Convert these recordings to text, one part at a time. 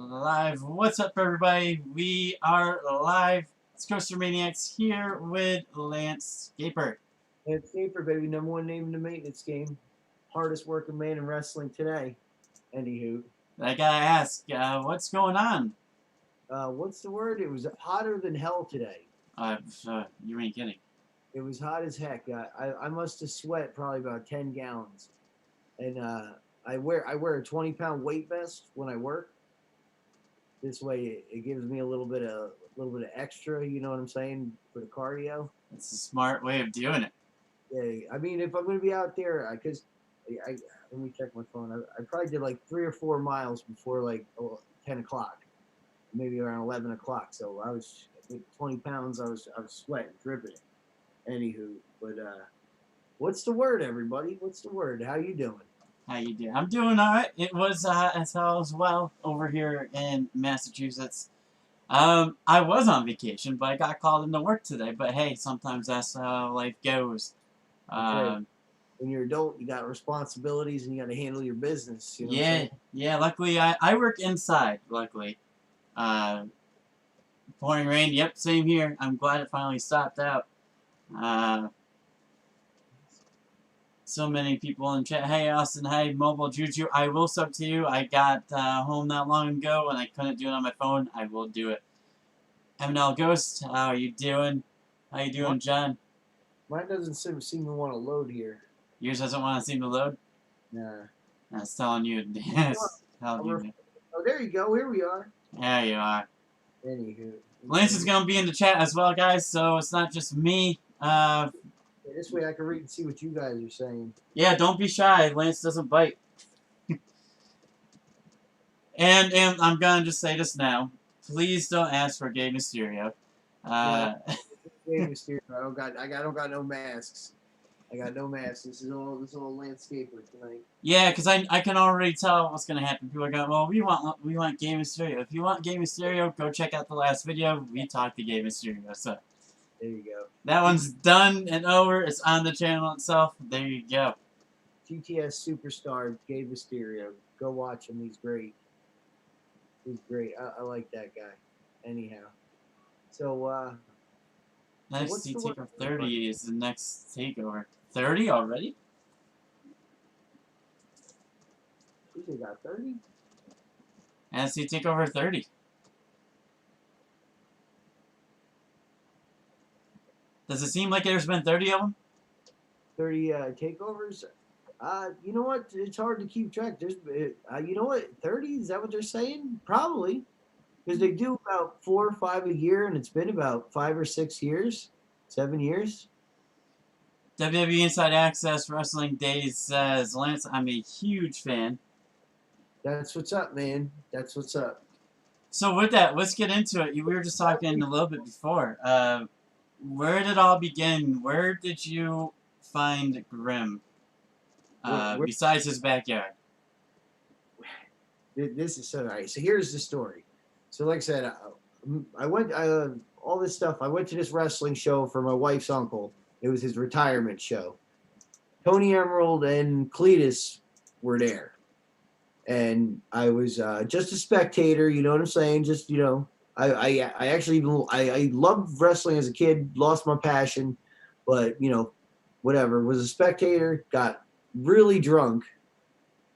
live. What's up, everybody? We are live. It's Coaster Maniacs here with Lance Scaper. Lance Scaper, baby, #1 name in the maintenance game. Hardest working man in wrestling today. Anywho, I gotta ask, what's going on? what's the word? It was hotter than hell today. You ain't kidding. It was hot as heck. I must have sweat probably about 10 gallons. And I wear a 20-pound weight vest when I work. This way, it gives me a little bit of extra. You know what I'm saying, for the cardio. It's a smart way of doing it. Yeah, I mean, if I'm going to be out there, because I let me check my phone. I probably did like 3 or 4 miles before like 10 o'clock, maybe around 11 o'clock. So I was 20 pounds. I was sweating, dripping. Anywho, but what's the word, everybody? What's the word? How you doing? How you doing? I'm doing all right. It was as hell as well over here in Massachusetts. I was on vacation, but I got called into work today. But hey, sometimes that's how life goes. Okay. When you're an adult, you got responsibilities and you got to handle your business. You know yeah. Luckily, I work inside. Luckily, pouring rain. Yep, same here. I'm glad it finally stopped out. So many people in chat. Hey, Austin. Hey, Mobile Juju. I will sub to you. I got home not long ago and I couldn't do it on my phone. I will do it. MNL Ghost, how are you doing? How you doing, John? Mine doesn't seem to want to load here. Yours doesn't want to seem to load? Nah. That's telling you. Yes. Oh, there you go. Here we are. There you are. Anywho. Lance is going to be in the chat as well, guys, so it's not just me. This way I can read and see what you guys are saying. Yeah, don't be shy. Lance doesn't bite. and I'm going to just say this now. Please don't ask for Gay Mysterio. Gay Mysterio. I don't got no masks. I got no masks. This is all Lance Scaper tonight. Yeah, because I can already tell what's gonna happen. People are going, well, we want Gay Mysterio. If you want Gay Mysterio, go check out the last video. We talked to Gay Mysterio. So there you go. That one's done and over. It's on the channel itself. There you go. GTS superstar Gay Mysterio. Go watch him. He's great. He's great. I like that guy. Anyhow, so NXT Takeover 30 is the next takeover. 30 already? They got 30? NXT Takeover 30. Does it seem like there's been 30 of them? 30 takeovers? You know what? It's hard to keep track. There's, you know what? 30? Is that what they're saying? Probably. Because they do about 4 or 5 a year, and it's been about 5 or 6 years, 7 years. WWE Inside Access Wrestling Days says, Lance, I'm a huge fan. That's what's up, man. That's what's up. So with that, let's get into it. We were just talking a little bit before. Where did it all begin? Where did you find Grimm? Besides his backyard. This is so nice. So here's the story. So like I said, I went all this stuff. I went to this wrestling show for my wife's uncle. It was his retirement show. Tony Emerald and Cletus were there, and I was just a spectator. You know what I'm saying? Just I actually I loved wrestling as a kid. Lost my passion, but whatever. Was a spectator. Got really drunk,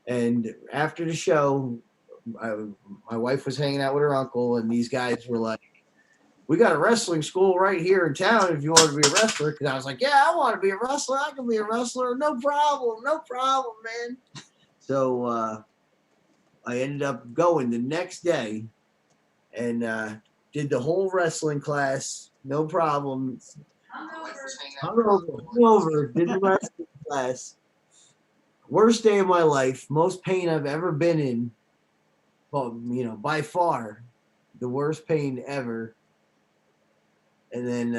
and after the show, my wife was hanging out with her uncle, and these guys were like, we got a wrestling school right here in town if you want to be a wrestler. Because I was like, yeah, I want to be a wrestler. I can be a wrestler. No problem, man. So I ended up going the next day and did the whole wrestling class. No problem. Hungover. Did the wrestling class. Worst day of my life. Most pain I've ever been in. Well, by far, the worst pain ever. And then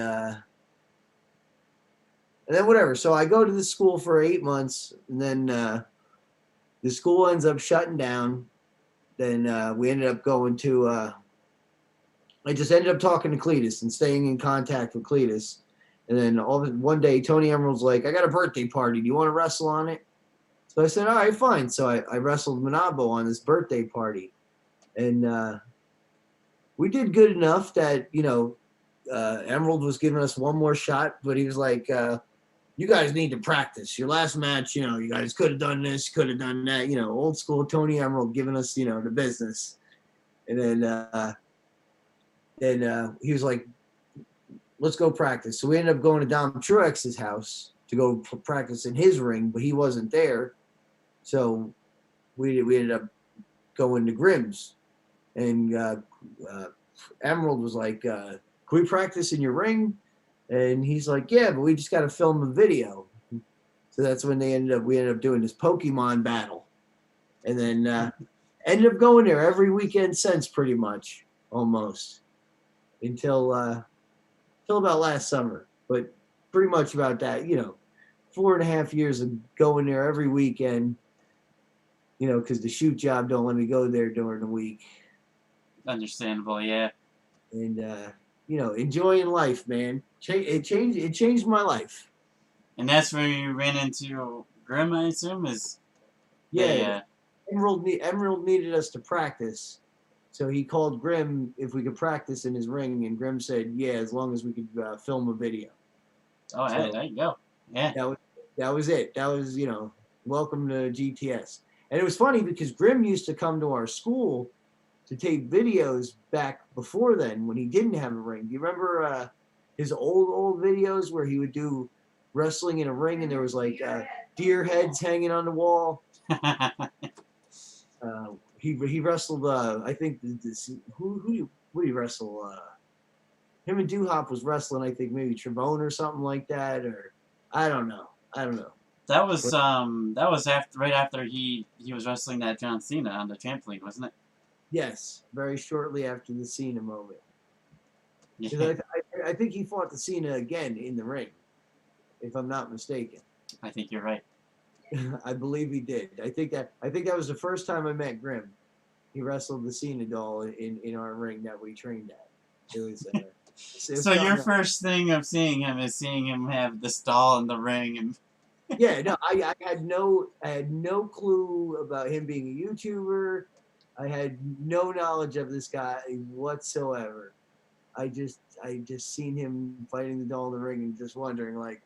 whatever. So I go to the school for 8 months, and then the school ends up shutting down. Then we ended up going to. I just ended up talking to Cletus and staying in contact with Cletus. And then one day, Tony Emerald's like, I got a birthday party. Do you want to wrestle on it? So I said, all right, fine. So I wrestled Manabo on this birthday party. and we did good enough that Emerald was giving us one more shot, but he was like, "You guys need to practice. Your last match, you guys could have done this, could have done that. Old school Tony Emerald giving us, the business." And then he was like, "Let's go practice." So we ended up going to Dom Truex's house to go practice in his ring, but he wasn't there. So we ended up going to Grimm's, and Emerald was like, "Can we practice in your ring?" And he's like, "Yeah, but we just got to film a video." So that's when we ended up doing this Pokemon battle, and then ended up going there every weekend since, pretty much, almost until about last summer. But pretty much about that, 4.5 years of going there every weekend. Because the shoot job don't let me go there during the week. Understandable, yeah. And enjoying life, man. It changed my life. And that's where you ran into Grim, I assume, is Yeah. Emerald needed us to practice, so he called Grim if we could practice in his ring, and Grim said, "Yeah, as long as we could film a video." Oh, so, hey, there you go. Yeah. That was it. That was welcome to GTS. And it was funny because Grim used to come to our school to take videos back before then when he didn't have a ring. Do you remember his old videos where he would do wrestling in a ring and there was like deer heads hanging on the wall? He wrestled. I think who would he wrestle? Him and Duhop was wrestling. I think maybe Trevone or something like that, or I don't know. That was right after he was wrestling that John Cena on the trampoline, wasn't it? Yes, very shortly after the Cena moment. Yeah. I think he fought the Cena again in the ring, if I'm not mistaken. I think you're right. I believe he did. I think that was the first time I met Grim. He wrestled the Cena doll in our ring that we trained at. It was. So your first thing of seeing him is seeing him have this doll in the ring, and yeah, no, I had no clue about him being a YouTuber. I had no knowledge of this guy whatsoever. I just seen him fighting the doll in the ring and just wondering, like,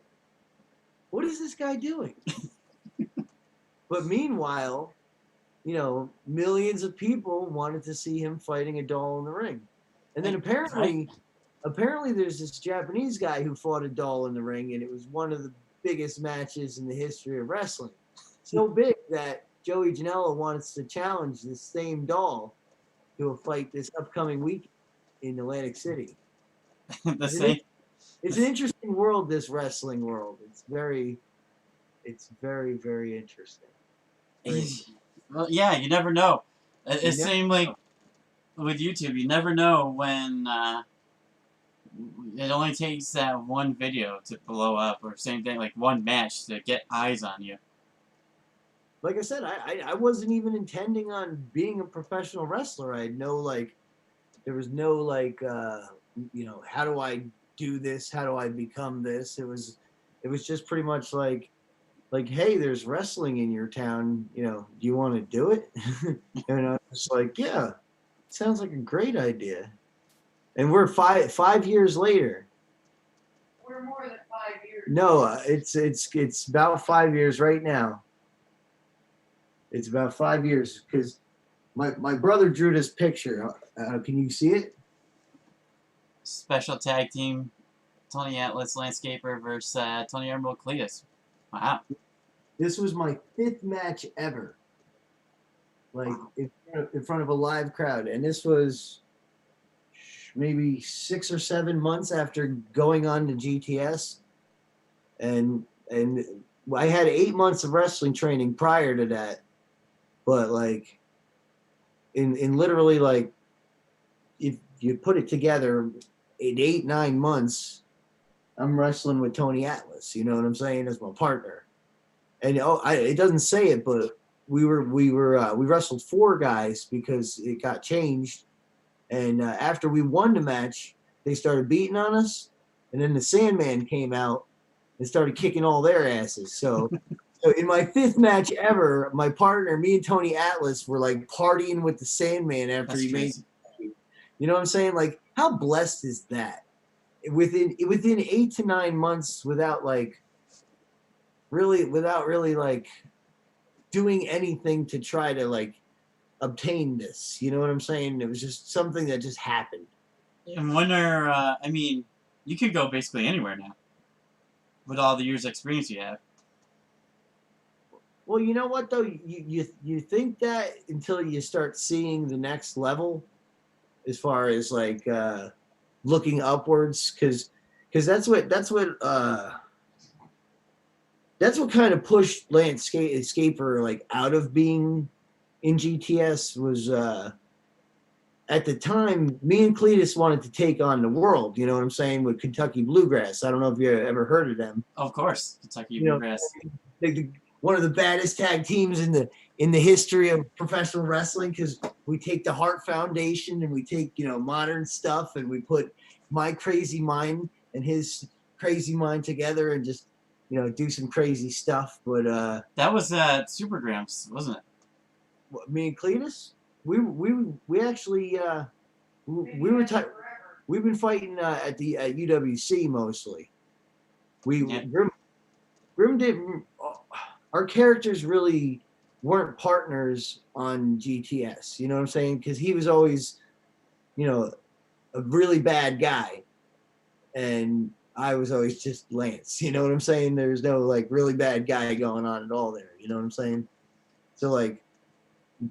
what is this guy doing? But meanwhile, millions of people wanted to see him fighting a doll in the ring. And then apparently there's this Japanese guy who fought a doll in the ring, and it was one of the biggest matches in the history of wrestling. So big that Joey Janela wants to challenge this same doll to a fight this upcoming week in Atlantic City. It's an interesting world, this wrestling world. It's very, very interesting. Well, yeah, you never know. It seemed like with YouTube, you never know when it only takes that one video to blow up, or same thing, like one match to get eyes on you. Like I said, I wasn't even intending on being a professional wrestler. I had there was no how do I do this? How do I become this? It was just pretty much like, hey, there's wrestling in your town. Do you want to do it? And I was like, yeah, sounds like a great idea. And we're 5 years later. We're more than 5 years. No, it's about 5 years right now. It's about 5 years because my brother drew this picture. Can you see it? Special tag team, Tony Atlas, Lance Scaper versus Tony Emerald Cletus. Wow. This was my 5th match ever. In front of a live crowd. And this was maybe 6 or 7 months after going on to GTS. And I had 8 months of wrestling training prior to that. But in literally if you put it together in 8-9 months, I'm wrestling with Tony Atlas, you know what I'm saying, as my partner. And it doesn't say it, but we wrestled 4 guys because it got changed. And after we won the match, they started beating on us, and then the Sandman came out and started kicking all their asses. So So in my 5th match ever, my partner, me and Tony Atlas, were like partying with the Sandman after That's he crazy. made. You know what I'm saying? Like, how blessed is that? Within 8 to 9 months, without really like doing anything to try to like obtain this. You know what I'm saying? It was just something that just happened. And when are, I mean, you could go basically anywhere now with all the years of experience you have. Well, you know what though, you think that until you start seeing the next level, as far as like looking upwards, because that's what kind of pushed Lance Scaper like out of being in GTS was at the time me and Cletus wanted to take on the world. You know what I'm saying, with Kentucky Bluegrass. I don't know if you ever heard of them. Of course, Kentucky You know, Bluegrass. one of the baddest tag teams in the history of professional wrestling, because we take the Hart Foundation and we take modern stuff and we put my crazy mind and his crazy mind together and just do some crazy stuff. But That was at Supergrams, wasn't it? me and Cletus, we actually we were we've been fighting at UWC mostly. Yeah. Grim didn't. Our characters really weren't partners on GTS. You know what I'm saying? Because he was always, a really bad guy, and I was always just Lance. You know what I'm saying? There's no like really bad guy going on at all there. You know what I'm saying? So like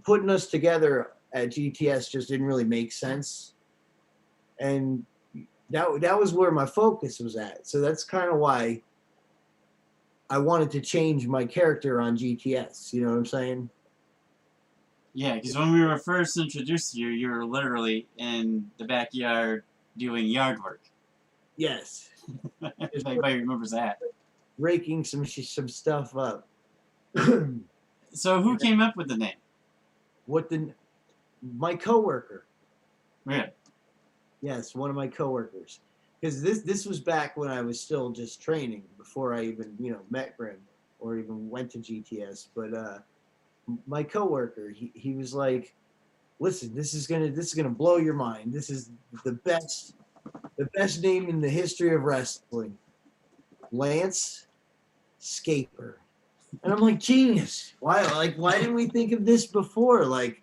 putting us together at GTS just didn't really make sense, and that was where my focus was at. So that's kind of why I wanted to change my character on GTS. You know what I'm saying? Yeah, because when we were first introduced to you, you were literally in the backyard doing yard work. Yes. If anybody remembers that. Raking some stuff up. So who came up with the name? My coworker. Really? Yes, one of my coworkers. Because this was back when I was still just training before I even met Grim or even went to GTS. But my coworker, he was like, "Listen, this is gonna blow your mind. This is the best name in the history of wrestling, Lance Scaper." And I'm like, genius. Why didn't we think of this before? Like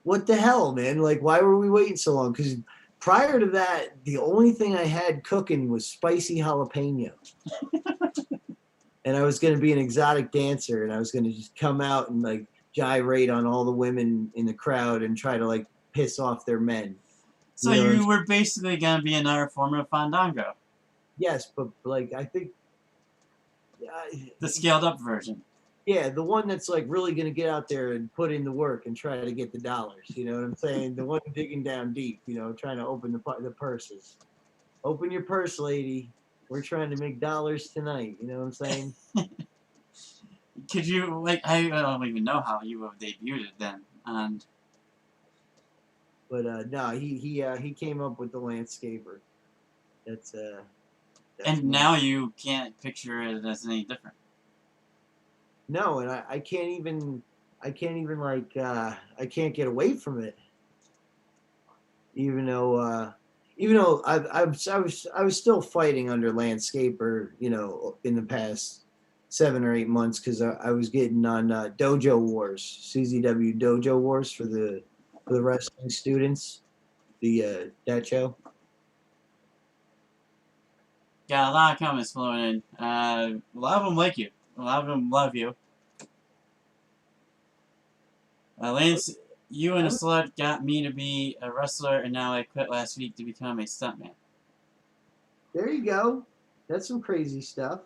what the hell, man? Like, why were we waiting so long? Because prior to that, the only thing I had cooking was spicy jalapeno. And I was going to be an exotic dancer, and I was going to just come out and like gyrate on all the women in the crowd and try to like piss off their men. So you were basically going to be another form of Fandango. Yes, but like I think the scaled up version. Yeah, the one that's like really going to get out there and put in the work and try to get the dollars. You know what I'm saying? The one digging down deep. Trying to open the purses. Open your purse, lady. We're trying to make dollars tonight. You know what I'm saying? Could you like? I don't even know how you have debuted it then. But no, he came up with the Lance Scaper. That's and now you can't picture it as any different. No, and I can't even like I can't get away from it. Even though I was still fighting under Lance Scaper, in the past 7 or 8 months, because I was getting on Dojo Wars, CZW Dojo Wars for the wrestling students, that show. Got a lot of comments flowing in. A lot of them like you. A lot of them love you. Lance, you and a slut got me to be a wrestler, and now I quit last week to become a stuntman. There you go. That's some crazy stuff.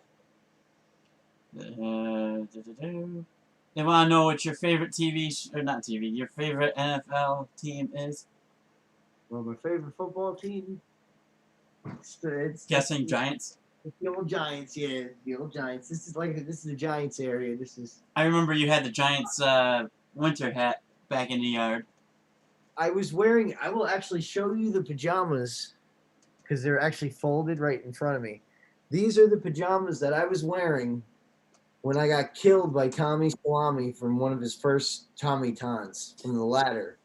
They want to know what your favorite your favorite NFL team is. Well, my favorite football team. It's guessing Giants. The old Giants, yeah, the old Giants. This is the Giants area. I remember you had the Giants winter hat back in the yard. I will actually show you the pajamas, because they're actually folded right in front of me. These are the pajamas that I was wearing when I got killed by Tommy Salami from one of his first Tommy Tons from the ladder.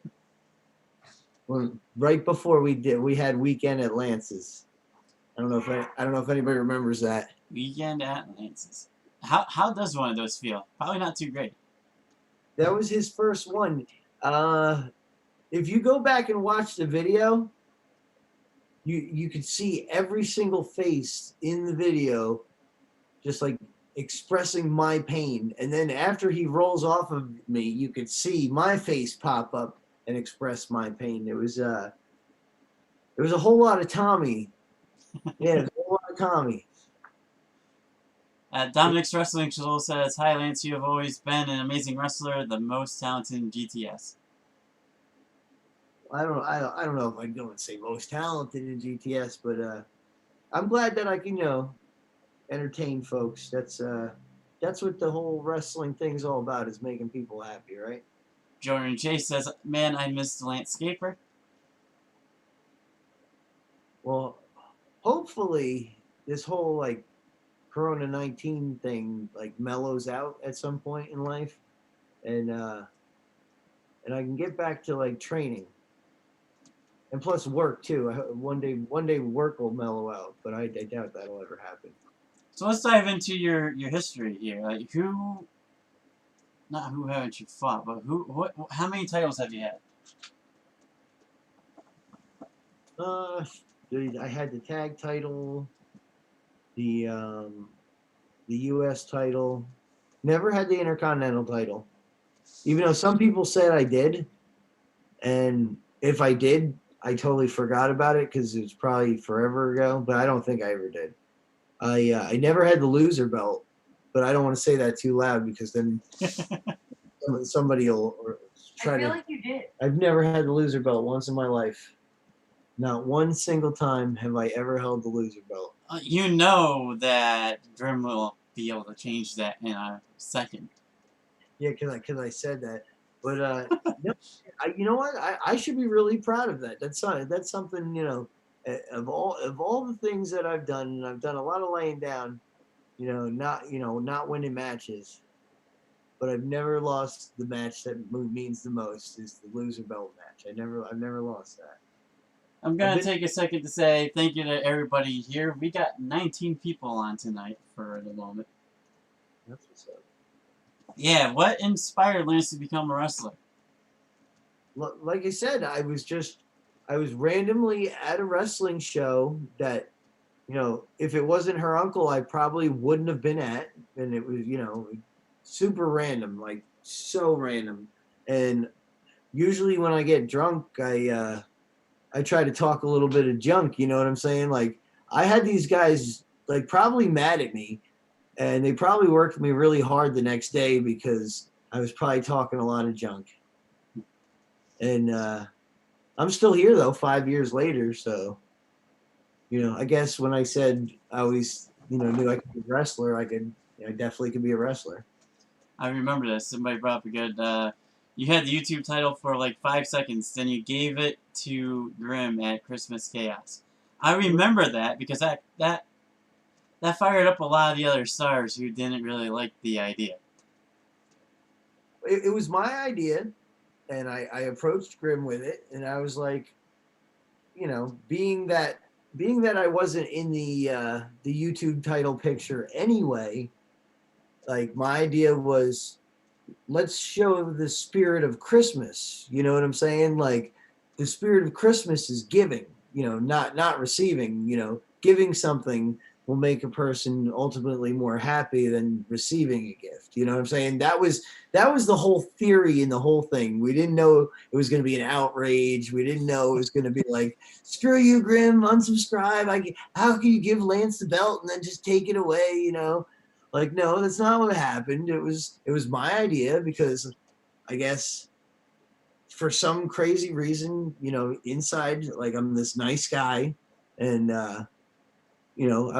Right before we had weekend at Lance's. I don't know if anybody remembers that. Weekend at Lance's. How does one of those feel? Probably not too great. That was his first one. If you go back and watch the video, you could see every single face in the video just like expressing my pain. And then after he rolls off of me, you could see my face pop up and express my pain. There was a whole lot of Tommy. Yeah, there's a whole lot of Tommy. Dominic's Wrestling Show says, "Hi Lance, you have always been an amazing wrestler, the most talented in GTS." I don't know if I'd go and say most talented in GTS, but I'm glad that I can, entertain folks. That's what the whole wrestling thing's all about, is making people happy, right? Jordan Chase says, "Man, I missed Lance Scaper." Well, hopefully this whole like Corona-19 thing like mellows out at some point in life, and I can get back to like training, and plus work too. One day work will mellow out, but I doubt that'll ever happen. So let's dive into your history here. Like not who haven't you fought, but how many titles have you had? I had the tag title, the U.S. title. Never had the Intercontinental title, even though some people said I did. And if I did, I totally forgot about it because it was probably forever ago. But I don't think I ever did. I never had the loser belt, but I don't want to say that too loud because then somebody will try to. I feel like you did. I've never had the loser belt once in my life. Not one single time have I ever held the loser belt. You know that Grim will be able to change that in a second. Yeah, because I said that. But you know what? I should be really proud of that. That's something, of all the things that I've done, and I've done a lot of laying down, not winning matches, but I've never lost the match that means the most, is the loser belt match. I've never lost that. I'm going to take a second to say thank you to everybody here. We got 19 people on tonight for the moment. That's what's up. Yeah, what inspired Lance to become a wrestler? Like I said, I was randomly at a wrestling show that, if it wasn't her uncle, I probably wouldn't have been at. And it was, super random, like so random. And usually when I get drunk, I try to talk a little bit of junk, you know what I'm saying? Like, I had these guys like probably mad at me, and they probably worked me really hard the next day because I was probably talking a lot of junk. And I'm still here though, 5 years later. So, I guess when I said I always, knew I could be a wrestler, I definitely could be a wrestler. I remember this. Somebody brought up a good. You had the YouTube title for like 5 seconds, then you gave it to Grim at Christmas Chaos. I remember that because that fired up a lot of the other stars who didn't really like the idea. It was my idea, and I approached Grim with it, and I was like, being that I wasn't in the YouTube title picture anyway, like my idea was, let's show the spirit of Christmas. You know what I'm saying? Like, the spirit of Christmas is giving, not receiving. Giving something will make a person ultimately more happy than receiving a gift. You know what I'm saying? That was the whole theory in the whole thing. We didn't know it was going to be an outrage. We didn't know it was going to be like, screw you, Grim, unsubscribe. How can you give Lance the belt and then just take it away? Like, no, that's not what happened. It was my idea because I guess for some crazy reason, inside, like, I'm this nice guy, and I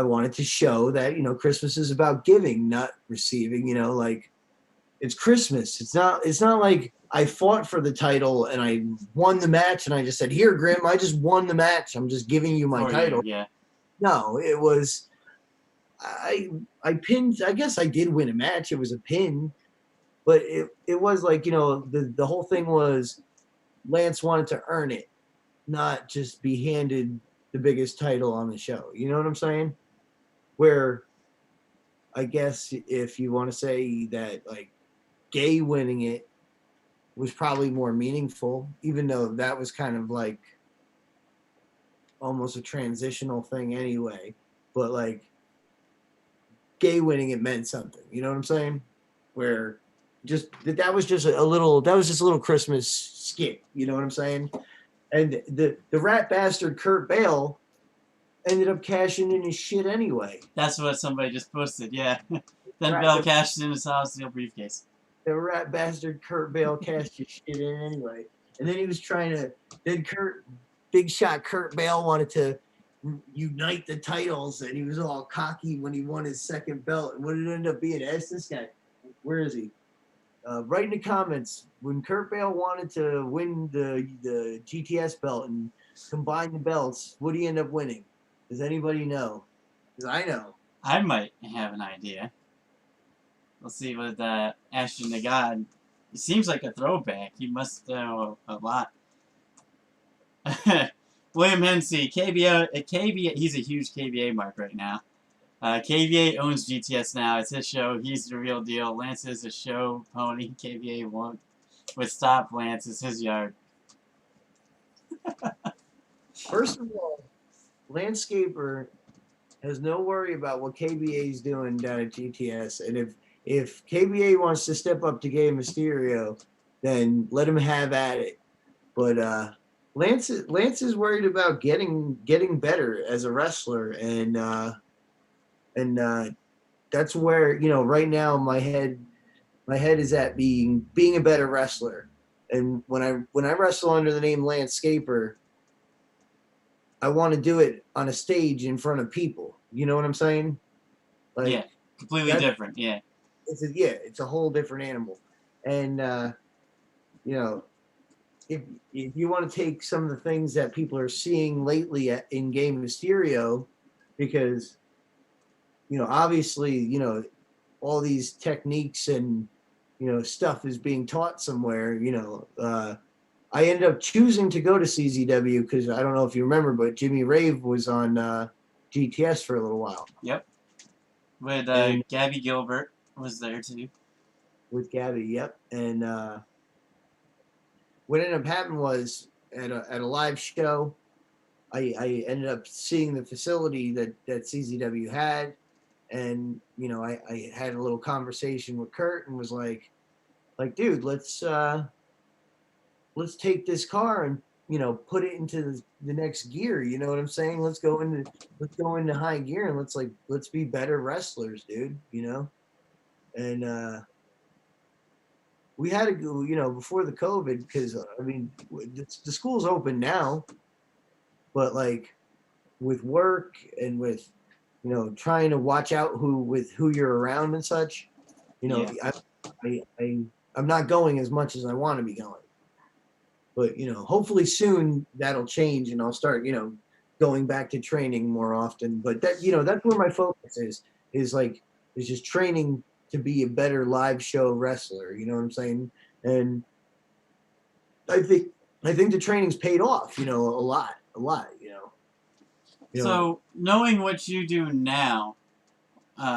wanted to show that, Christmas is about giving, not receiving. Like, it's Christmas. It's not like I fought for the title and I won the match and I just said, here, Grim, I just won the match. I'm just giving you my title. Yeah. No, it was, I pinned. I guess I did win a match. It was a pin, but it was like, the whole thing was Lance wanted to earn it, not just be handed the biggest title on the show. You know what I'm saying? Where I guess if you want to say that, like, Gay winning it was probably more meaningful, even though that was kind of like almost a transitional thing anyway. But like, Gay winning it meant something. You know what I'm saying? Where that was just a little Christmas skit. You know what I'm saying? And the rat bastard Kurt Bale ended up cashing in his shit anyway. That's what somebody just posted, yeah. Then Bell cashed in his Hollow Steel briefcase. The rat bastard Kurt Bale cashed his shit in anyway. And then he was Big shot Kurt Bale wanted to unite the titles, and he was all cocky when he won his second belt. And what did it end up being? Ask this guy. Where is he? Write in the comments. When Kurt Bale wanted to win the GTS belt and combine the belts, what did he end up winning? Does anybody know? Because I know. I might have an idea. Let's see what Ashton the God. He seems like a throwback. He must know a lot. William Hensey, KBA. He's a huge KBA mark right now. KBA owns GTS now. It's his show. He's the real deal. Lance is a show pony. KBA won't stop Lance. It's his yard. First of all, Lance Scaper has no worry about what KBA is doing down at GTS, and if KBA wants to step up to Gay Mysterio, then let him have at it. But Lance is worried about getting better as a wrestler, and that's where, right now my head is at being a better wrestler. And when I wrestle under the name Lance Scaper, I want to do it on a stage in front of people. You know what I'm saying? Like, yeah, completely different. Yeah. It's a whole different animal. And if you want to take some of the things that people are seeing lately in Gay Mysterio, because obviously, all these techniques and stuff is being taught somewhere. I ended up choosing to go to CZW because I don't know if you remember, but Jimmy Rave was on GTS for a little while. Yep. With Gabby Gilbert was there too. With Gabby, yep. And what ended up happening was at a live show, I ended up seeing the facility that CZW had, and I had a little conversation with Kurt and was like, dude, let's take this car and put it into the next gear. You know what I'm saying? Let's go into high gear and let's be better wrestlers, dude. And we had to go, before the COVID, because the school's open now, but like with work and with trying to watch out who you're around and such, Yeah. I'm not going as much as I want to be going. But hopefully soon that'll change, and I'll start going back to training more often. But that's where my focus is just training to be a better live show wrestler. You know what I'm saying? And I think the training's paid off. A lot. So knowing what you do now,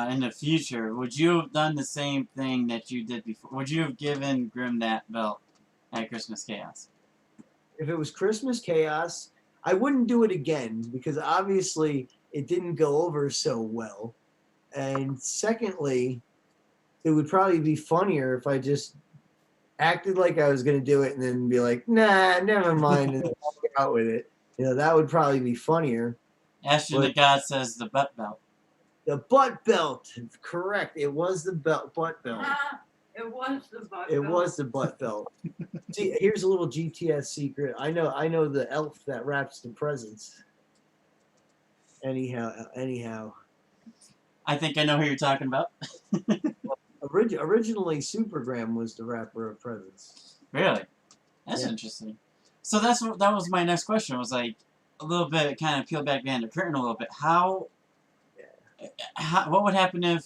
in the future, would you have done the same thing that you did before? Would you have given Grim that belt at Christmas Chaos? If it was Christmas Chaos, I wouldn't do it again because obviously it didn't go over so well. And secondly, it would probably be funnier if I just acted like I was going to do it and then be like, nah, never mind, and walk out with it. That would probably be funnier. Ashton the God says the butt belt. The butt belt. Correct. It was the butt belt. It was the butt It belt. was the butt belt. See, here's a little GTS secret. I know the elf that wraps the presents. Anyhow. I think I know who you're talking about. Originally, Supergram was the wrapper of presents. Really? That's interesting. So that was my next question. Was like a little bit kind of peel back behind the curtain a little bit. How what would happen if,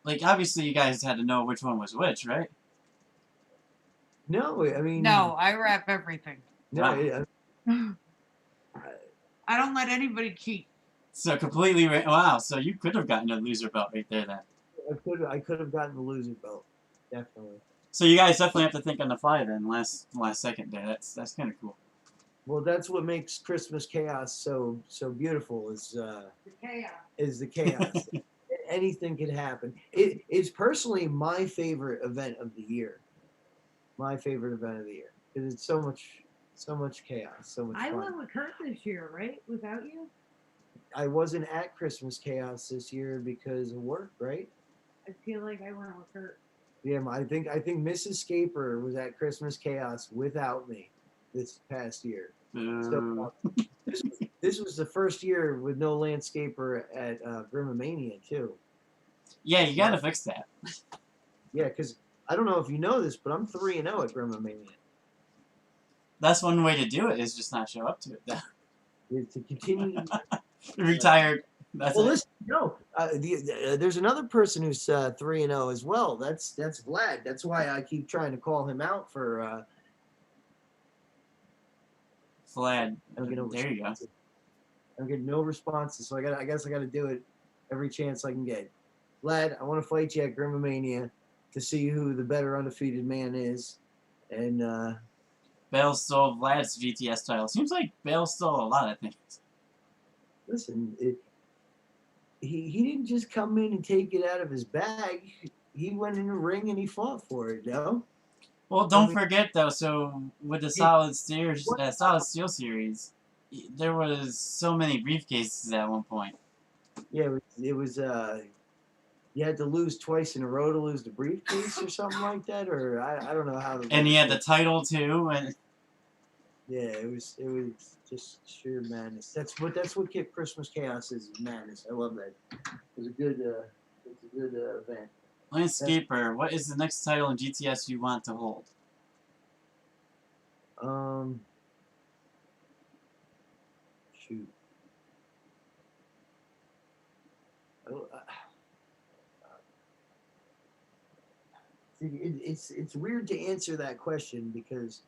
like, obviously you guys had to know which one was which, right? No, I mean, No, I wrap everything. no, Wow. I don't let anybody cheat. So completely, wow. So you could have gotten a loser belt right there then. I could have gotten the loser belt, definitely. So you guys definitely have to think on the fly then, last second there. That's kind of cool. Well, that's what makes Christmas chaos so beautiful The chaos. is the chaos. Anything can happen. It is personally my favorite event of the year. My favorite event of the year because it's so much chaos, so much I fun. went with Kurt this year, right? Without you? I wasn't at Christmas chaos this year because of work, right? I feel like I went with Kurt. Yeah, I think Mrs. Scaper was at Christmas chaos without me this past year. So this was the first year with no Lance Scaper at Grimomania too. Yeah, you gotta fix that. Yeah, because I don't know if you know this, but I'm 3-0 at Grimomania. That's one way to do it, is just not show up to it though. Is to continue. Retired. That's Well, it. listen, no, there's another person who's 3-0 as well. That's Vlad. That's why I keep trying to call him out for. Vlad. I'm getting There you go. I'm getting no responses, so I guess I got to do it every chance I can get. Vlad, I want to fight you at Grimomania to see who the better undefeated man is, and Bale stole Vlad's GTS title. Seems like Bale stole a lot of things. listen, he didn't just come in and take it out of his bag. He went in the ring and he fought for it. No. Well, don't forget though. So with the Solid Steel series, there was so many briefcases at one point. Yeah, it was you had to lose twice in a row to lose the briefcase or something like that, or I don't know how. And he had the title too. And yeah, it was just sheer madness. That's what Christmas Chaos is madness. I love that. It was a good event. Lance Scaper, what is the next title in GTS you want to hold? Shoot. It's weird to answer that question because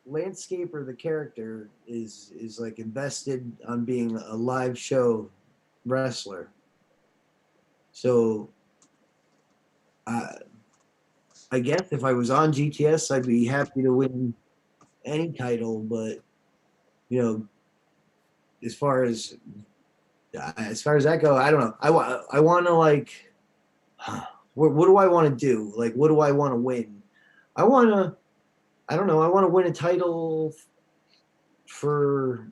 Lance Scaper, the character, is like invested on being a live show wrestler. So, I guess if I was on GTS, I'd be happy to win any title. But you know, as far as that go, I don't know. I want to like, what do I want to do? Like, what do I want to win? I don't know. I want to win a title for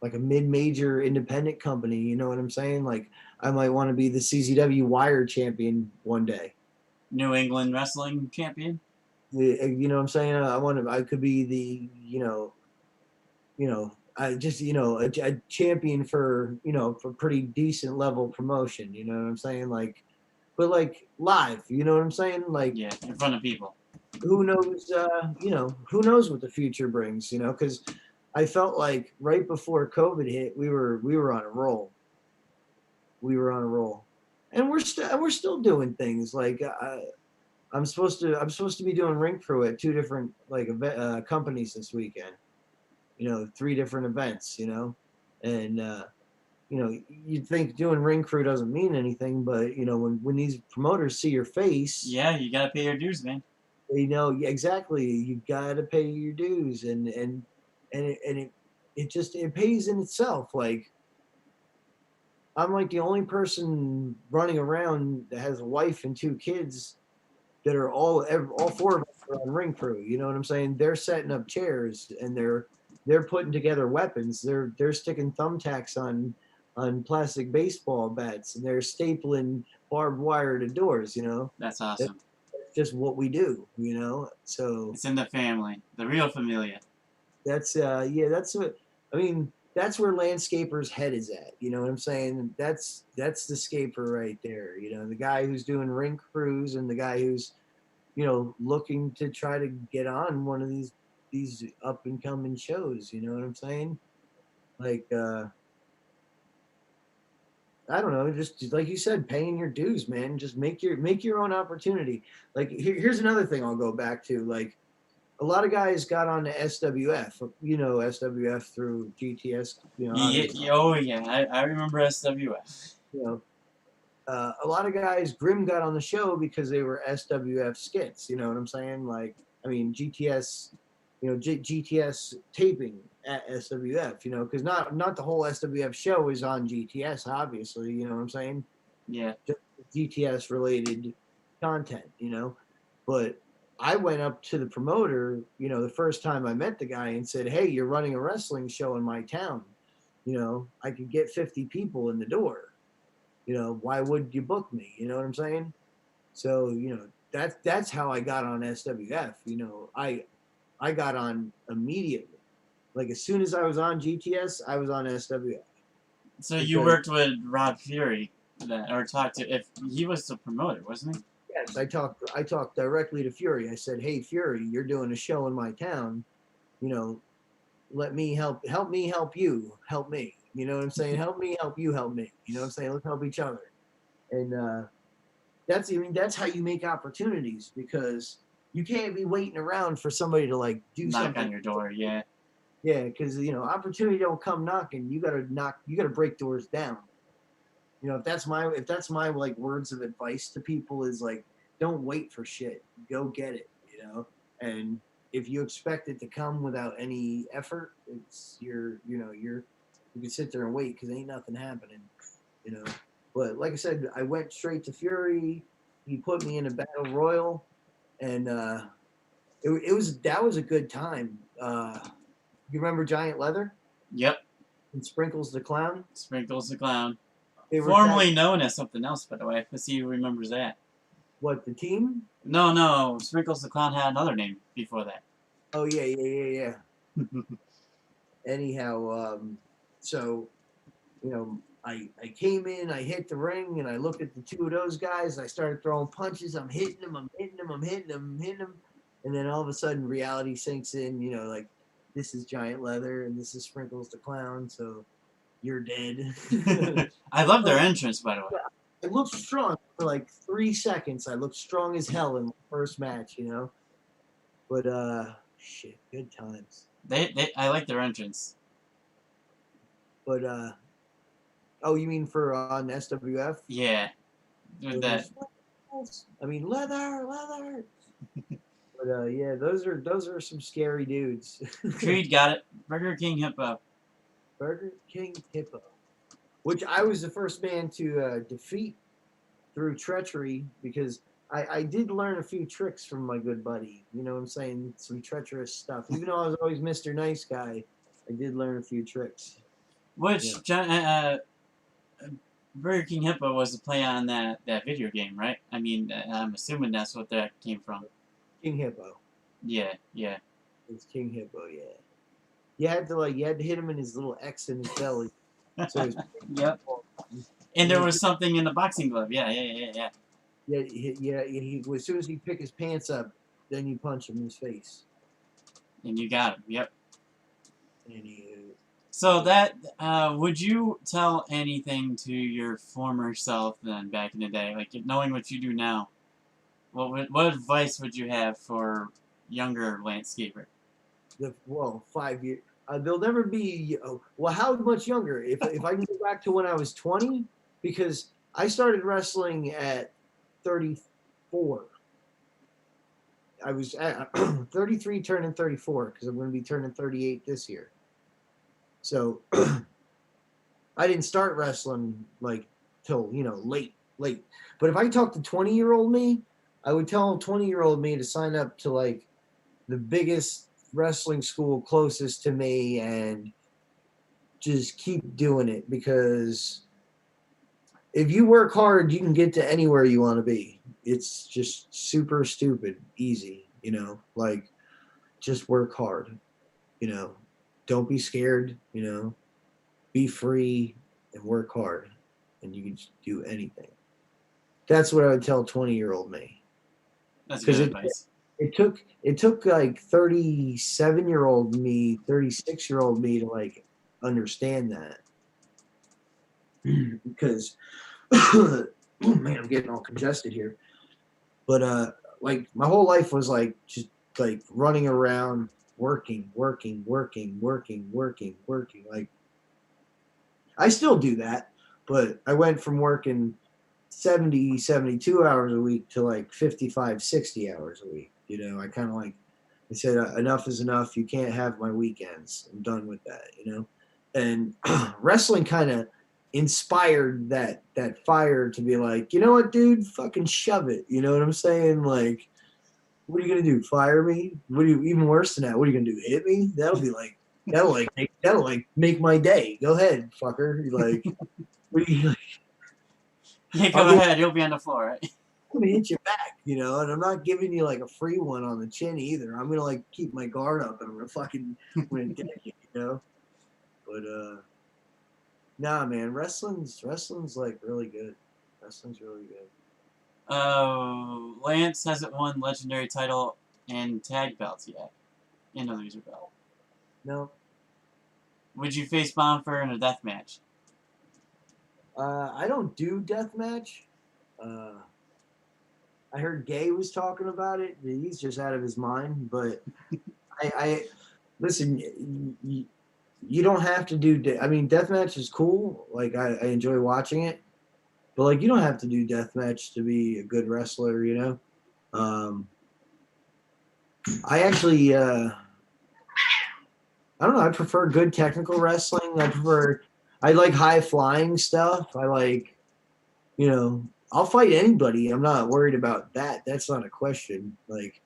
like a mid-major independent company. You know what I'm saying? Like, I might want to be the CZW Wire champion one day. New England Wrestling Champion? You know what I'm saying? I could be the, I just, a champion for pretty decent level promotion. You know what I'm saying? Like, but like live, you know what I'm saying? Like, yeah, in front of people. Who knows? Who knows what the future brings? Because I felt like right before COVID hit, we were on a roll. We were on a roll, and we're still doing things. Like I'm supposed to be doing ring crew at 2 different companies this weekend. 3 different events. And you'd think doing ring crew doesn't mean anything, but when these promoters see your face, yeah, you gotta pay your dues, man. They know exactly. You gotta pay your dues, and it pays in itself. Like, I'm like the only person running around that has a wife and 2 kids that are all 4 of us are on ring crew. You know what I'm saying? They're setting up chairs and they're putting together weapons. They're sticking thumbtacks on plastic baseball bats and they're stapling barbed wire to doors. That's awesome. That's just what we do. So it's in the family, the real familia. That's that's what I mean. That's where Lance Scaper's head is at. You know what I'm saying? That's the Scaper right there. The guy who's doing ring crews and the guy who's looking to try to get on one of these up and coming shows. You know what I'm saying? Like I don't know, just like you said, paying your dues, man. Just make your own opportunity. Like here's another thing I'll go back to. Like a lot of guys got on the SWF, SWF through GTS, obviously, Oh yeah, I remember SWF. you know, a lot of guys, Grimm got on the show because they were SWF skits. You know what I'm saying? Like, I mean, GTS, GTS taping at SWF. Because not the whole SWF show is on GTS, obviously. You know what I'm saying? Yeah. Just GTS related content. But I went up to the promoter, the first time I met the guy and said, "Hey, you're running a wrestling show in my town. I could get 50 people in the door. Why would you book me? You know what I'm saying?" So, that's how I got on SWF. I got on immediately. Like as soon as I was on GTS, I was on SWF. So you worked with Rob Fury, or talked to, if he was the promoter, wasn't he? Yes, I talked directly to Fury. I said, "Hey Fury, you're doing a show in my town. Let me help me help you. Help me. You know what I'm saying? Help me help you help me. You know what I'm saying? Let's help each other." And that's how you make opportunities, because you can't be waiting around for somebody to like do Knock something on your door, yeah. Yeah, because opportunity don't come knocking. You gotta break doors down. If that's my like words of advice to people is like, don't wait for shit. Go get it. And if you expect it to come without any effort, you can sit there and wait because ain't nothing happening. You know. But like I said, I went straight to Fury. He put me in a battle royal, and that was a good time. You remember Giant Leather Yep. and Sprinkles the Clown? Sprinkles the Clown. They were Formerly known as something else, by the way. Let's see who remembers that. what, the team? No. Sprinkles the Clown had another name before that. Oh yeah. Anyhow, so I came in, I hit the ring, and I looked at the two of those guys. I started throwing punches. I'm hitting them, and then all of a sudden, reality sinks in. Like this is Giant Leather, and this is Sprinkles the Clown. So you're dead. I love their entrance, by the way. I looked strong for like 3 seconds. I looked strong as hell in the first match, But shit, good times. I like their entrance. But oh, you mean for on SWF? Yeah. With that. I mean leather. But yeah, those are some scary dudes. Creed got it. Burger King Hippo. Burger King Hippo, which I was the first man to defeat through treachery, because I did learn a few tricks from my good buddy. You know what I'm saying? Some treacherous stuff. Even though I was always Mr. Nice Guy, I did learn a few tricks. Which, Burger King Hippo was a play on that video game, right? I mean, I'm assuming that's what that came from. King Hippo. Yeah. It's King Hippo, yeah. You had to hit him in his little X in his belly. So his Yep. And there was something in the boxing glove. Yeah. Yeah. As soon as he pick his pants up, then you punch him in his face. And you got him. Yep. Anywho. So that, would you tell anything to your former self then, back in the day? Like, knowing what you do now, what advice would you have for younger Lance Scaper? 5 years. They'll never be. How much younger? If I can go back to when I was 20, because I started wrestling at 34. I was at 33, turning 34, because I'm going to be turning 38 this year. So I didn't start wrestling like till late. But if I talk to 20-year-old me, I would tell 20-year-old me to sign up to like the biggest wrestling school closest to me and just keep doing it, because if you work hard, you can get to anywhere you want to be. It's just super stupid easy, like just work hard, don't be scared, be free and work hard, and you can do anything. That's what I would tell 20-year-old me. That's good advice. It took like 37-year-old me, 36-year-old me to like understand that. because oh man, I'm getting all congested here. But like my whole life was like just like running around, working. Like I still do that, but I went from working 70, 72 hours a week to like 55, 60 hours a week. You know, I kind of like, I said, enough is enough. You can't have my weekends. I'm done with that, you know? And wrestling kind of inspired that fire to be like, you know what, dude, fucking shove it. You know what I'm saying? Like, what are you gonna do? Fire me? What are you even worse than that? What are you gonna do? Hit me? That'll like make my day. Go ahead, fucker. You're like, what are you like? Yeah, I'll go ahead. You'll be on the floor, right? I'm gonna hit you back, you know, and I'm not giving you like a free one on the chin either. I'm gonna like keep my guard up and I'm gonna deck you, you know. But nah, man, wrestling's like really good. Wrestling's really good. Oh, Lance hasn't won legendary title and tag belts yet. And a loser belt. No, Would you face Bonfire in a death match? I don't do deathmatch. Uh, I heard Gay was talking about it. He's just out of his mind. But I listen. You don't have to do. I mean, deathmatch is cool. Like I enjoy watching it. But like, you don't have to do deathmatch to be a good wrestler, you know. I actually, I don't know. I prefer good technical wrestling. I like high flying stuff. I like, you know, I'll fight anybody. I'm not worried about that. That's not a question. Like,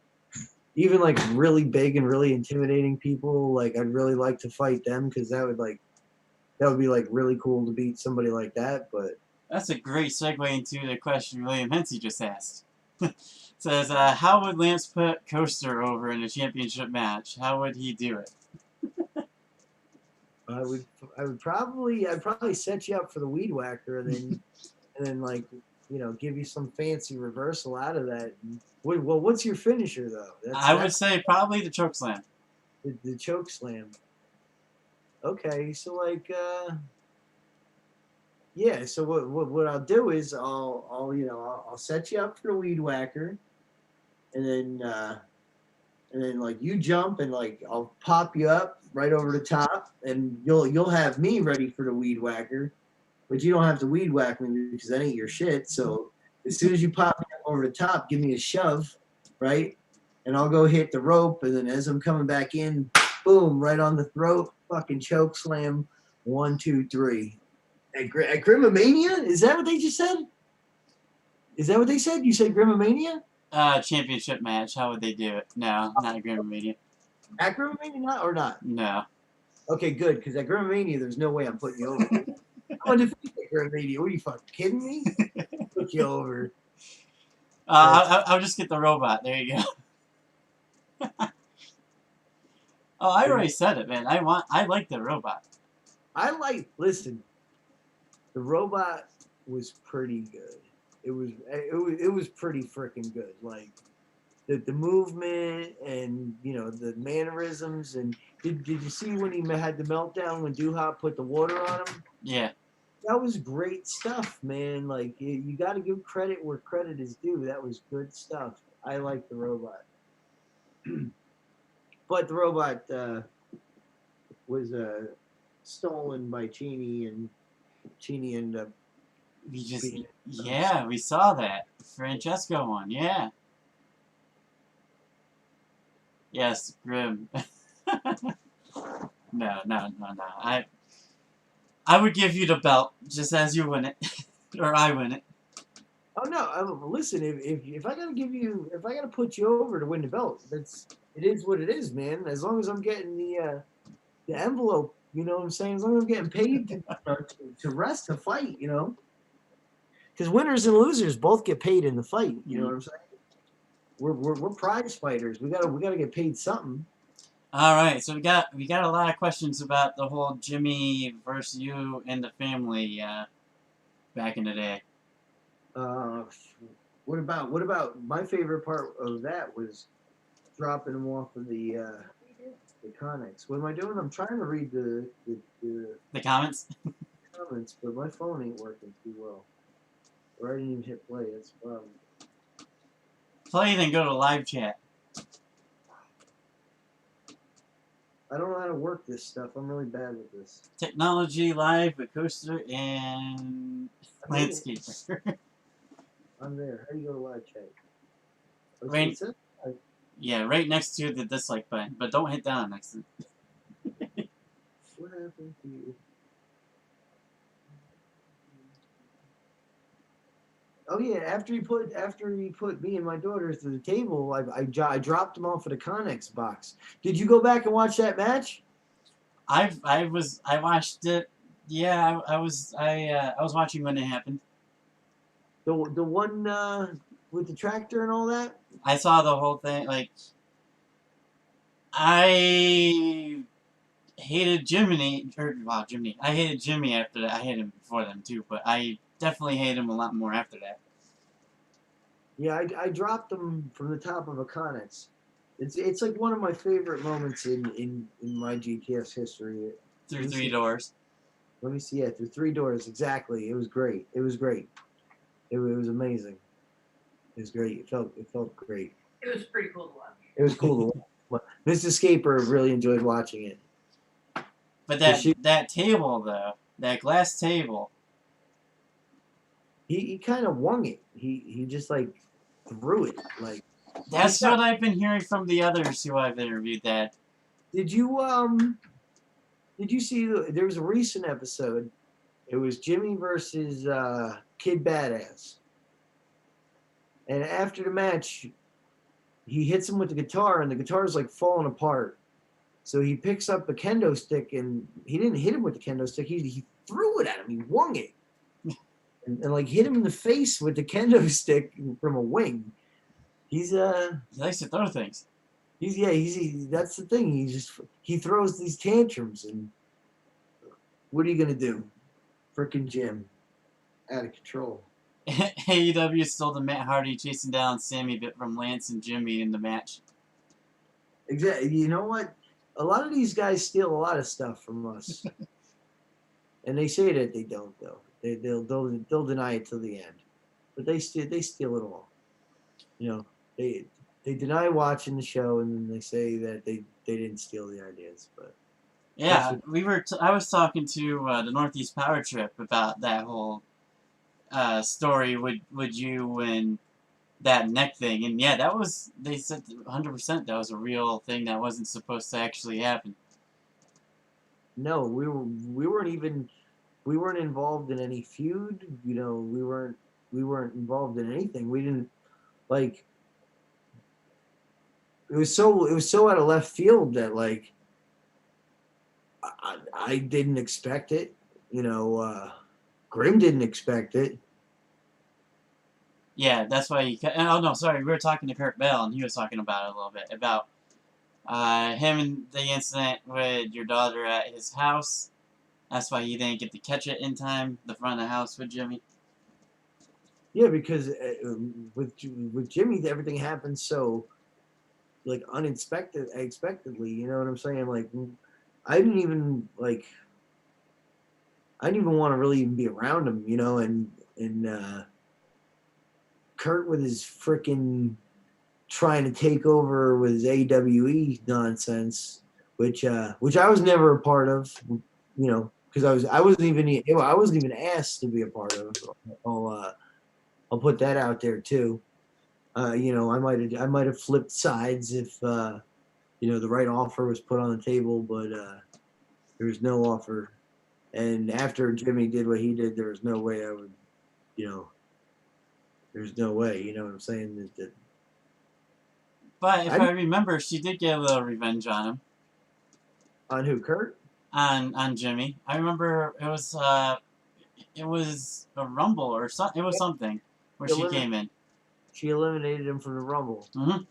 even like really big and really intimidating people, like I'd really like to fight them because that would be like really cool to beat somebody like that. But That's a great segue into the question William Hensey just asked. Says, how would Lance put Coaster over in a championship match? How would he do it? I'd probably set you up for the weed whacker and then like, you know, give you some fancy reversal out of that. Well, what's your finisher though? I would say probably the chokeslam. The choke slam. Okay, so like yeah, so what I'll do is I'll set you up for the weed whacker and then like you jump and like I'll pop you up right over the top and you'll have me ready for the weed whacker, but you don't have to weed whack me because that ain't your shit. So as soon as you pop me up over the top, give me a shove, right? And I'll go hit the rope, and then as I'm coming back in, boom, right on the throat, fucking choke slam, 1, 2, 3. At Grimomania? Is that what they just said? Is that what they said? You said Grimomania? Championship match. How would they do it? No, not a Grand Media. At Grimomania, not? No. Okay, good, because at Grimomania, there's no way I'm putting you over. I'm undefeated at Grimomania. What are you fucking kidding me? Put you over. I'll just get the robot. There you go. Oh, I already said it, man. I like the robot. Listen, the robot was pretty good. It was pretty freaking good. Like the movement and you know the mannerisms and did you see when he had the meltdown when Duhop put the water on him? Yeah. That was great stuff, man. Like you got to give credit where credit is due. That was good stuff. I like the robot, but the robot was stolen by Cheney, and Cheney ended up. We saw that. Francesco won, yeah. Yes, Grim. No. I would give you the belt just as you win it, or I win it. Oh no! Listen, if I gotta put you over to win the belt, it is what it is, man. As long as I'm getting the envelope, you know what I'm saying. As long as I'm getting paid to rest to fight, you know. Because winners and losers both get paid in the fight. You know what I'm saying? We're prize fighters. We gotta get paid something. All right, so we got a lot of questions about the whole Jimmy versus you and the family back in the day. What about my favorite part of that was dropping them off of the Connex. What am I doing? I'm trying to read the The comments. comments, but my phone ain't working too well. Or I didn't even hit play. That's the problem. Play then go to live chat. I don't know how to work this stuff. I'm really bad with this. Technology live with Coaster and Lance Scaper. I'm there. How do you go to live chat? Oh, Right. it says- Yeah, right next to the dislike button, but don't hit down next to it. What happened to you? Oh yeah, after he put me and my daughter through the table, I dropped them off at a Connex box. Did you go back and watch that match? I watched it. Yeah, I was watching when it happened. The one with the tractor and all that. I saw the whole thing. Like, I hated Jiminy, Jimmy. I hated Jimmy after that. I hated him before them too, but I definitely hated him a lot more after that. Yeah, I dropped them from the top of a Connex. It's like one of my favorite moments in my GTS history. Through three doors. Let me see. Yeah, through three doors. Exactly. It was great. It was great. It was amazing. It was great. It felt great. It was pretty cool to watch. It was cool to watch. Mr. Scaper really enjoyed watching it. But that table though, that glass table. He kind of won it. He just like threw it. Like That's what I've been hearing from the others who I've interviewed. That did you see there was a recent episode. It was Jimmy versus Kid Badass. And after the match, he hits him with the guitar, and the guitar's like falling apart. So he picks up a kendo stick, and he didn't hit him with the kendo stick. He threw it at him. He wung it, and like hit him in the face with the kendo stick from a wing. He likes to throw things. That's the thing. He throws these tantrums, and what are you gonna do? Frickin' Jim, out of control. AEW stole the Matt Hardy chasing down Sammy bit from Lance and Jimmy in the match. Exactly. You know what? A lot of these guys steal a lot of stuff from us, and they say that they don't. Though they'll deny it till the end, but they steal it all. You know, they deny watching the show, and then they say that they didn't steal the ideas. But yeah, I was talking to the Northeast Power Trip about that whole story with you and that neck thing, and yeah, that was, they said 100% that was a real thing that wasn't supposed to actually happen. No, we weren't involved in any feud. You know, we weren't involved in anything. We didn't like. It was so out of left field that like I didn't expect it. You know, Grim didn't expect it. Yeah, that's why he. Oh no, sorry, we were talking to Kurt Bell, and he was talking about it a little bit about him and the incident with your daughter at his house. That's why he didn't get to catch it in time, the front of the house with Jimmy. Yeah, because with Jimmy, everything happened so like unexpectedly. You know what I'm saying? Like, I didn't even want to really even be around him. You know, and Kurt with his freaking trying to take over with his AWE nonsense, which I was never a part of. You know, because I wasn't even asked to be a part of. I'll put that out there too. You know, I might have flipped sides if you know, the right offer was put on the table, but there was no offer. And after Jimmy did what he did, there was no way I would, you know, there's no way. You know what I'm saying? But if I remember, she did get a little revenge on him. On who, Kurt? On Jimmy. I remember it was a Rumble or something. It was something where she came in. She eliminated him from the Rumble. Mm-hmm.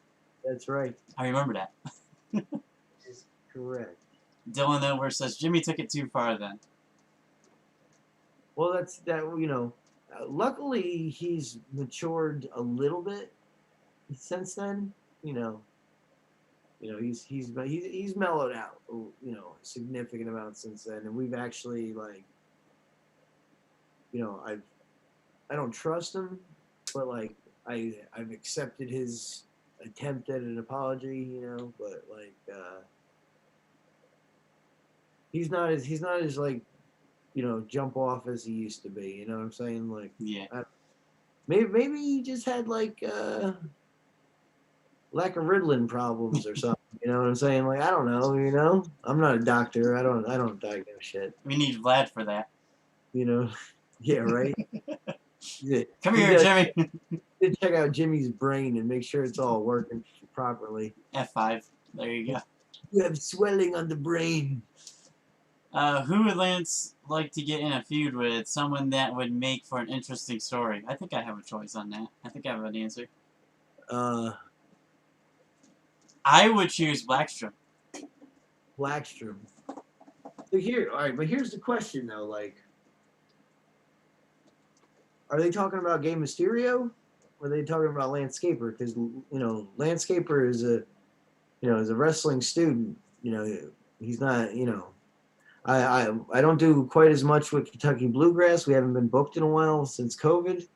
That's right. I remember that. Is correct. Dylan Edwards says Jimmy took it too far then. Well, that's that. You know, luckily he's matured a little bit since then. You know, he's mellowed out. You know, a significant amount since then, and we've actually like I don't trust him, but like I've accepted his attempt at an apology, but like he's not as like jump off as he used to be. You know what I'm saying? Like Yeah. maybe he just had like lack of Ritalin problems or something. You know what I'm saying? Like I don't know. I'm not a doctor. I don't diagnose shit. We need Vlad for that. Yeah, right. Yeah. Come He here, does- Jimmy. to check out Jimmy's brain and make sure it's all working properly. F5. There you go. You have swelling on the brain. Who would Lance like to get in a feud with? Someone that would make for an interesting story. I think I have a choice on that. I think I have an answer. I would choose Blackstrom. Blackstrom. So all right, but here's the question though, like, are they talking about Gay Mysterio? Or are they talking about Lance Scaper? Because Lance Scaper is is a wrestling student. He's not. I don't do quite as much with Kentucky Bluegrass. We haven't been booked in a while since COVID.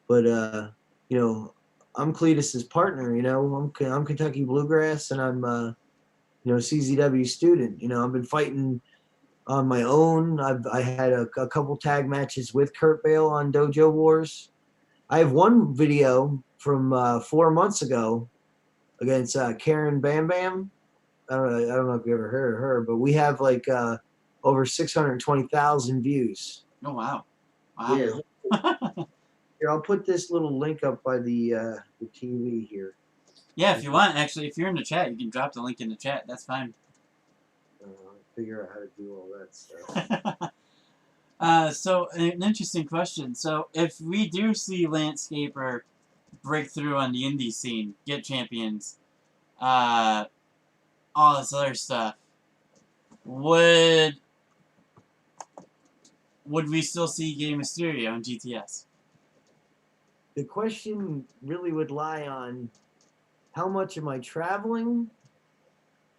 But I'm Cletus's partner. I'm Kentucky Bluegrass, and I'm CZW student. I've been fighting on my own. I had a couple tag matches with Kurt Bale on Dojo Wars. I have one video from 4 months ago against Karen Bam Bam. I don't know if you ever heard of her, but we have like over 620,000 views. Oh wow! Wow. Yeah. Here, I'll put this little link up by the TV here. Yeah, if you want, actually, if you're in the chat, you can drop the link in the chat. That's fine. Figure out how to do all that stuff. So, an interesting question. So, if we do see Lance Scaper break through on the indie scene, get champions, all this other stuff, would we still see Gay Mysterio on GTS? The question really would lie on how much am I traveling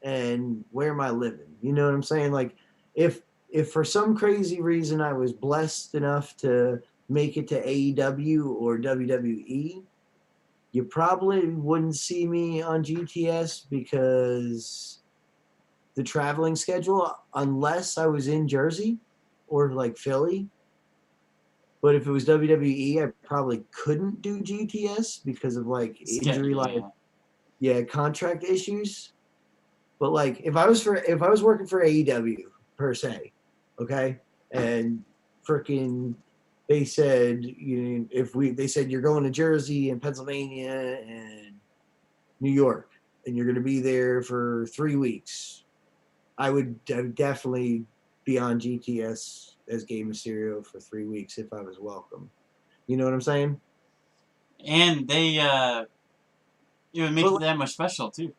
and where am I living? You know what I'm saying? Like if for some crazy reason I was blessed enough to make it to AEW or WWE, you probably wouldn't see me on GTS because the traveling schedule, unless I was in Jersey or like Philly. But if it was WWE, I probably couldn't do GTS because of like injury, contract issues. But like if I was working for AEW per se, okay, and freaking they said they said you're going to Jersey and Pennsylvania and New York and you're going to be there for 3 weeks, I would definitely be on GTS as Gay Mysterio for 3 weeks if I was welcome. You know what I'm saying? And they it would make it that much special too.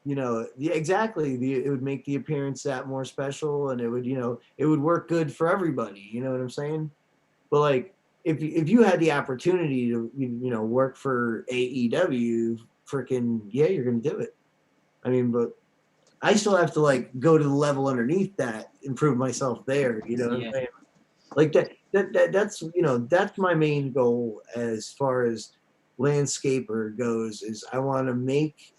Exactly. It would make the appearance that more special, and it would work good for everybody. You know what I'm saying? But like, if you had the opportunity to work for AEW, freaking yeah, you're gonna do it. I mean, but I still have to like go to the level underneath that, improve myself there. You know what I'm saying? Like that's my main goal as far as Lance Scaper goes. Is I want to make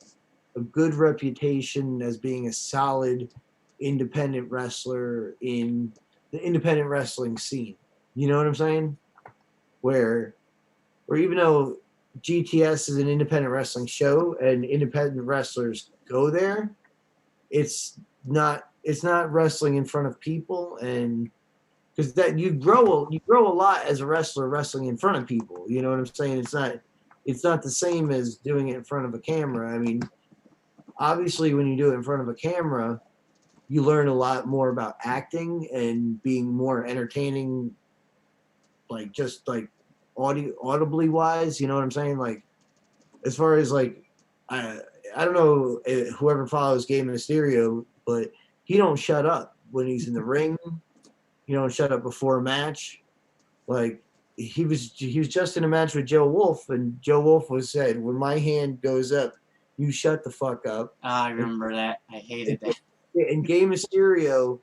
a good reputation as being a solid independent wrestler in the independent wrestling scene. You know what I'm saying? Where even though GTS is an independent wrestling show and independent wrestlers go there, it's not wrestling in front of people, and because that you grow a lot as a wrestler wrestling in front of people. You know what I'm saying? It's not the same as doing it in front of a camera. I mean, obviously when you do it in front of a camera, you learn a lot more about acting and being more entertaining, like just like audibly wise. You know what I'm saying? Like as far as like I don't know whoever follows Gay Mysterio, but he don't shut up when he's in the ring. He don't shut up before a match. Like he was just in a match with Joe Wolf, and Joe Wolf said, when my hand goes up, you shut the fuck up. I remember that. I hated that. And Gay Mysterio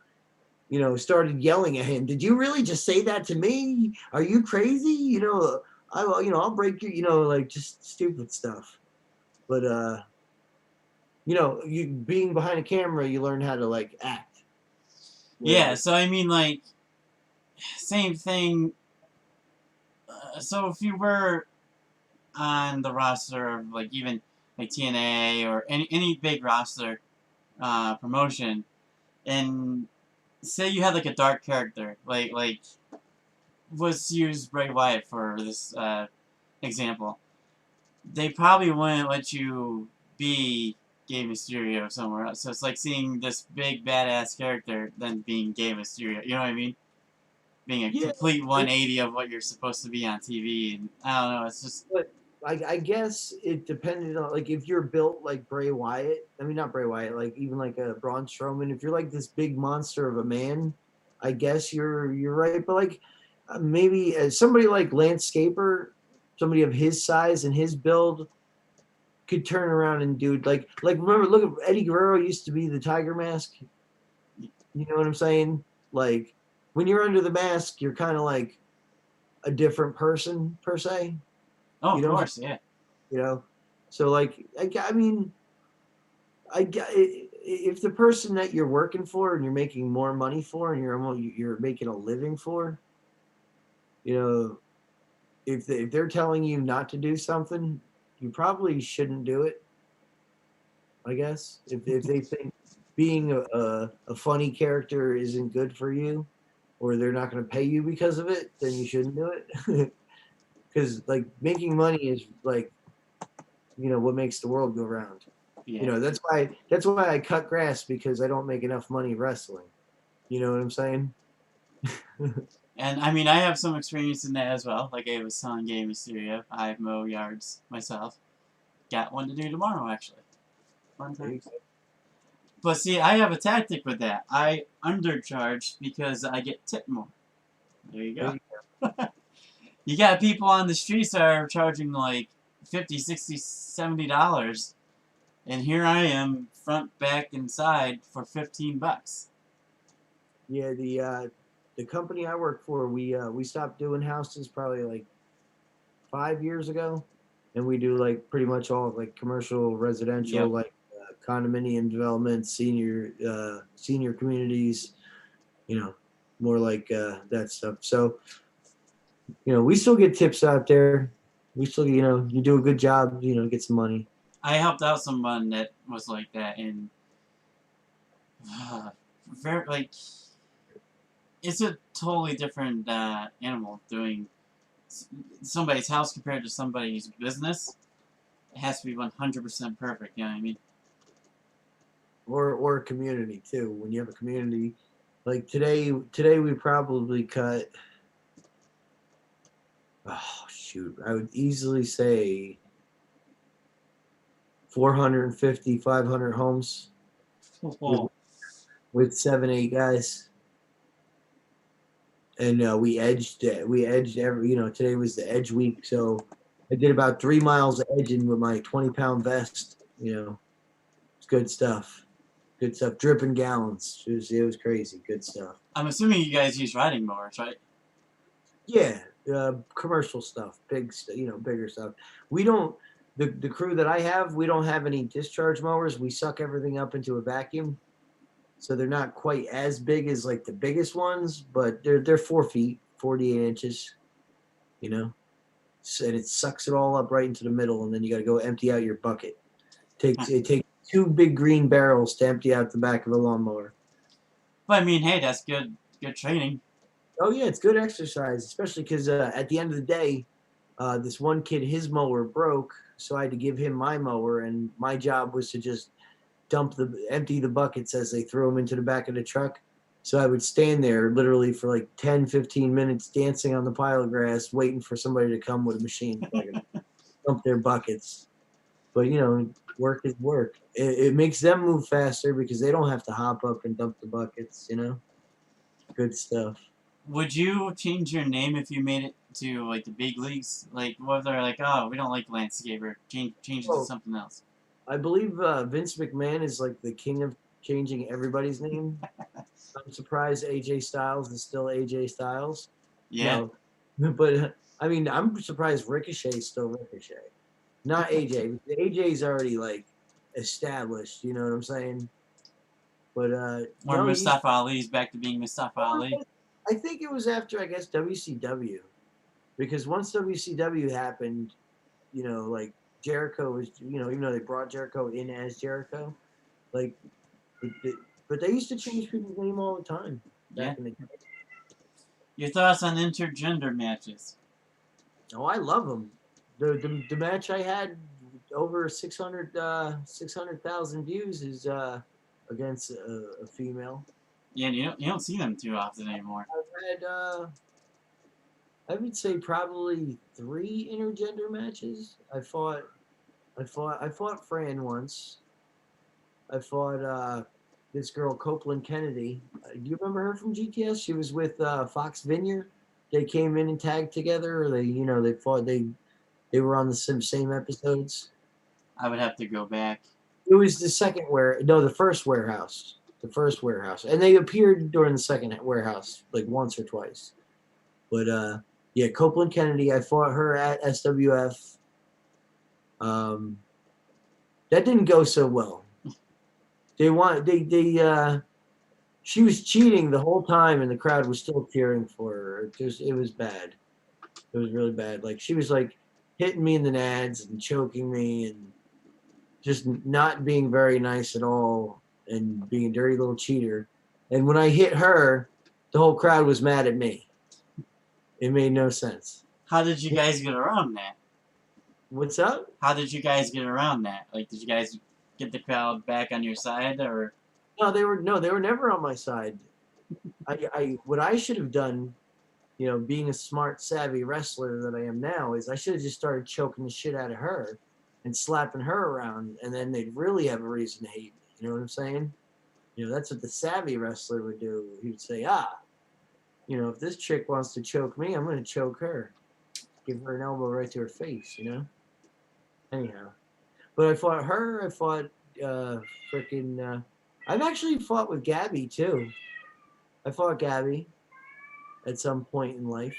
started yelling at him. Did you really just say that to me? Are you crazy? I'll break you. Like just stupid stuff. But you being behind a camera, you learn how to like act. Yeah, so I mean, like, same thing. So if you were on the roster of like even like TNA or any big roster promotion, and say you had like a dark character, like let's use Bray Wyatt for this example, they probably wouldn't let you be Gay Mysterio somewhere else. So it's like seeing this big badass character then being Gay Mysterio. You know what I mean? Being a Yeah, complete 180 of what you're supposed to be on TV. And I don't know. It's just but I guess it depended on like if you're built like Bray Wyatt. I mean, not Bray Wyatt, like even like a Braun Strowman. If you're like this big monster of a man, I guess you're right. But like maybe as somebody like Lance Scaper, somebody of his size and his build, could turn around and do like remember look at Eddie Guerrero used to be the Tiger Mask. You know what I'm saying? Like when you're under the mask, you're kind of like a different person per se. oh, You of know, course, yeah. you know. So like I mean, if the person that you're working for and you're making more money for and you're making a living for, if they're telling you not to do something, you probably shouldn't do it. I guess if they think being a funny character isn't good for you, or they're not going to pay you because of it, then you shouldn't do it. Because like making money is like what makes the world go round. Yeah. That's why I cut grass because I don't make enough money wrestling. You know what I'm saying? And I mean, I have some experience in that as well. Like I was telling Gay Mysterio, I mow yards myself. Got one to do tomorrow, actually. Fun time. But see, I have a tactic with that. I undercharge because I get tipped more. There you go. You got people on the streets that are charging like $50, $60, $70, and here I am, front, back, and side for $15. Yeah, the company I work for, we stopped doing houses probably like 5 years ago, and we do like pretty much all like commercial, residential, Yep. like condominium development, senior communities, more like that stuff. So we still get tips out there. We still, you do a good job, get some money. I helped out someone that was like that, and very like it's a totally different animal doing somebody's house compared to somebody's business. It has to be 100% perfect. You know what I mean? Or a community too. When you have a community, like today we probably cut. Oh shoot! I would easily say 450, 500 homes Whoa. with 7, 8 guys. And we edged it. We edged every. Today was the edge week, so I did about 3 miles of edging with my 20-pound vest. It's good stuff. Good stuff. Dripping gallons. It was crazy. Good stuff. I'm assuming you guys use riding mowers, right? Yeah, commercial stuff, bigger stuff. We don't. The crew that I have, we don't have any discharge mowers. We suck everything up into a vacuum, so they're not quite as big as like the biggest ones, but they're 4 feet, 48 inches. And it sucks it all up right into the middle, and then you got to go empty out your bucket. It takes 2 big green barrels to empty out the back of a lawnmower. But I mean, hey, that's good training. Oh yeah, it's good exercise, especially because at the end of the day, this one kid, his mower broke, so I had to give him my mower, and my job was to just empty the buckets as they threw them into the back of the truck. So I would stand there literally for like 10, 15 minutes dancing on the pile of grass, waiting for somebody to come with a machine so I could dump their buckets. But work is work. It makes them move faster because they don't have to hop up and dump the buckets. Good stuff. Would you change your name if you made it to like the big leagues? Like, what if they're like, oh, we don't like Lance Scaper, change it to something else? I believe Vince McMahon is like the king of changing everybody's name. I'm surprised AJ Styles is still AJ Styles. Yeah. No, but I mean, I'm surprised Ricochet is still Ricochet, not AJ. AJ's already like established. You know what I'm saying? But Or no, Mustafa Ali's back to being Mustafa Ali. I think it was after I guess WCW, because once WCW happened, like Jericho was, even though they brought Jericho in as Jericho, like, but they used to change people's name all the time Yeah. back in the day. Your thoughts on intergender matches? Oh, I love them. The match I had over 600,000 views is against a female. Yeah, you don't see them too often anymore. I've had I would say probably 3 intergender matches. I fought Fran once. I fought this girl Copeland Kennedy. Do you remember her from GTS? She was with Fox Vineyard. They came in and tagged together. Or they fought. They were on the same episodes. I would have to go back. It was the the first warehouse. The first warehouse, and they appeared during the second warehouse like once or twice. But yeah, Copeland Kennedy. I fought her at SWF. That didn't go so well. She was cheating the whole time, and the crowd was still cheering for her. It was bad. It was really bad. Like she was like hitting me in the nads and choking me, and just not being very nice at all, and being a dirty little cheater. And when I hit her, the whole crowd was mad at me. It made no sense. How did you guys get around that? What's up? How did you guys get around that? Like, did you guys get the crowd back on your side, or? No, they were never on my side. What I should have done, being a smart, savvy wrestler that I am now, is I should have just started choking the shit out of her and slapping her around, and then they'd really have a reason to hate me. You know what I'm saying? That's what the savvy wrestler would do. He would say, if this chick wants to choke me, I'm going to choke her. Give her an elbow right to her face, Anyhow. But I fought her. I fought I've actually fought with Gabby, too. I fought Gabby at some point in life.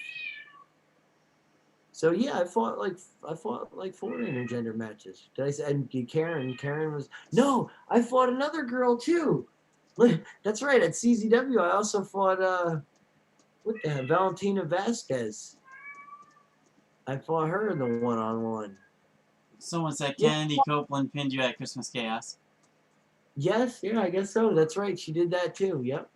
So yeah, I fought like 4 intergender matches. Did I say? And Karen was no. I fought another girl too. That's right. At CZW, I also fought Valentina Vasquez. I fought her in the 1-on-1. Someone said Kennedy Copeland pinned you at Christmas Chaos. Yes, yeah, I guess so. That's right. She did that too. Yep.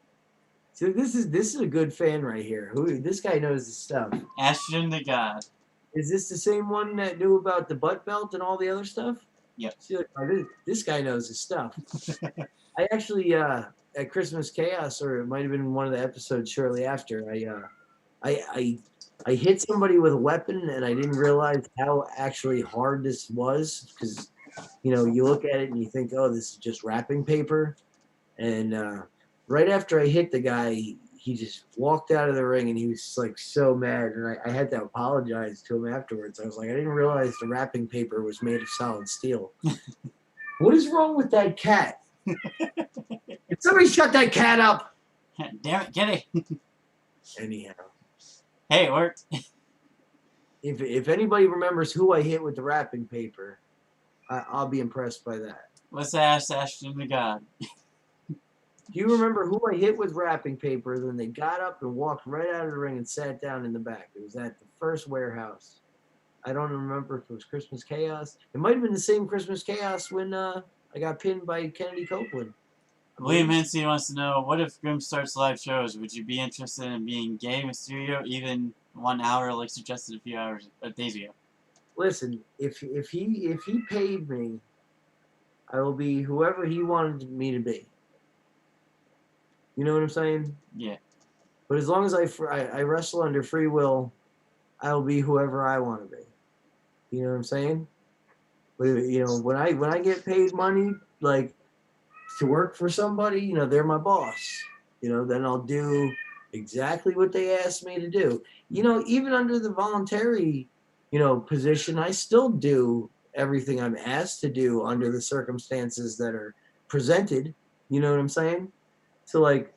So this is a good fan right here. This guy knows his stuff. Ashton the God. Is this the same one that knew about the butt belt and all the other stuff? Yep. See, this guy knows his stuff. I actually at Christmas Chaos, or it might have been one of the episodes shortly after, I hit somebody with a weapon, and I didn't realize how actually hard this was, because you look at it and you think, oh, this is just wrapping paper. And right after I hit the guy, he just walked out of the ring, and he was like so mad, and I had to apologize to him afterwards. I was like, I didn't realize the wrapping paper was made of solid steel. What is wrong with that cat? Can somebody shut that cat up? Damn it, get it. Anyhow. Hey, it worked. If anybody remembers who I hit with the wrapping paper, I'll be impressed by that. Let's ask Ashton the God. Do you remember who I hit with wrapping paper? Then they got up and walked right out of the ring and sat down in the back. It was at the first warehouse. I don't remember if it was Christmas Chaos. It might have been the same Christmas Chaos when I got pinned by Kennedy Copeland. William Hensley wants to know, what if Grim starts live shows? Would you be interested in being gay Mysterio even 1 hour like suggested a few days ago? Listen, if he paid me, I will be whoever he wanted me to be. You know what I'm saying? Yeah. But as long as I wrestle under free will, I'll be whoever I want to be. You know what I'm saying? But when I get paid money, like to work for somebody, they're my boss. Then I'll do exactly what they asked me to do. Even under the voluntary, position, I still do everything I'm asked to do under the circumstances that are presented. You know what I'm saying? So like,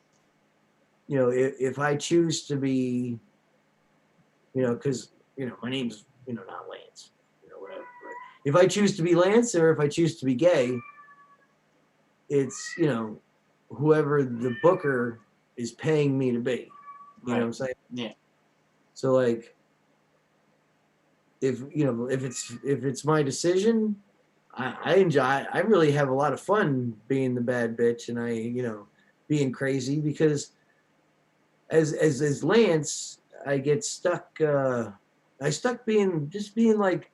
if I choose to be, because my name's not Lance, whatever. But if I choose to be Lance or if I choose to be gay, it's whoever the booker is paying me to be. You know what I'm saying? Yeah. So like, if it's my decision, I enjoy. I really have a lot of fun being the bad bitch, and being crazy because as Lance, I get stuck. I stuck being like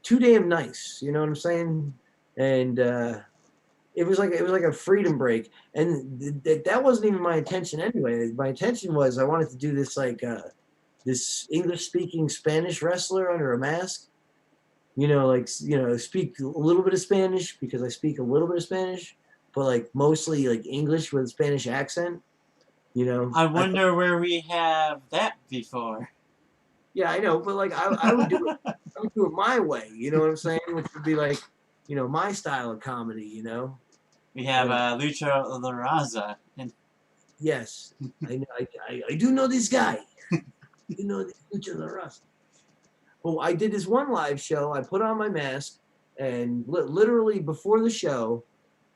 too damn nice. You know what I'm saying? And it was like a freedom break, and that wasn't even my intention anyway. My intention was I wanted to do this like this English speaking Spanish wrestler under a mask. Speak a little bit of Spanish because I speak a little bit of Spanish, but like mostly like English with a Spanish accent. I wonder where we have that before. Yeah, I know, but like I would do it. I would do it my way. You know what I'm saying? Which would be like, my style of comedy. We have And, Lucha La Raza. And yes, I know. I do know this guy. You know this Lucha La Raza. Well, I did this one live show. I put on my mask, and literally before the show,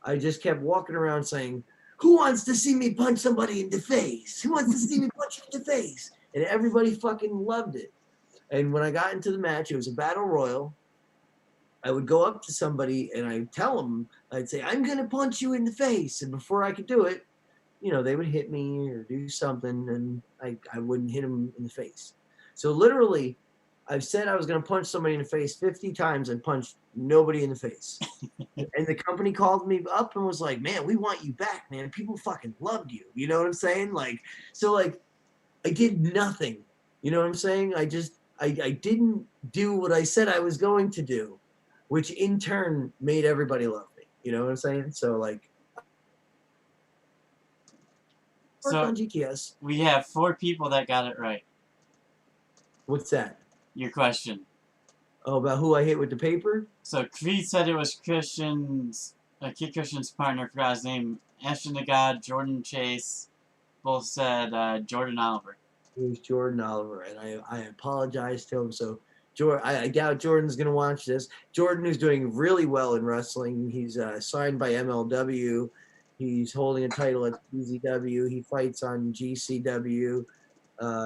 I just kept walking around saying, "Who wants to see me punch somebody in the face? Who wants to see me punch you in the face?" And everybody fucking loved it. And when I got into the match, it was a battle royal. I would go up to somebody and I'd tell them, I'd say, "I'm going to punch you in the face." And before I could do it, they would hit me or do something, and I wouldn't hit them in the face. So literally, I've said I was going to punch somebody in the face 50 times and punched nobody in the face. And the company called me up and was like, "Man, we want you back, man. People fucking loved you." You know what I'm saying? Like, so like, I did nothing. You know what I'm saying? I didn't do what I said I was going to do, which in turn made everybody love me. You know what I'm saying? So like, worked on so GTS. we have 4 people that got it right. What's that? Your question. Oh, about who I hit with the paper? So Creed said it was Kid Christian's partner, forgot his name. Ashton the God, Jordan Chase, both said Jordan Oliver. It was Jordan Oliver, and I apologize to him. So, Jordan, I doubt Jordan's going to watch this. Jordan is doing really well in wrestling. He's signed by MLW. He's holding a title at CZW. He fights on GCW.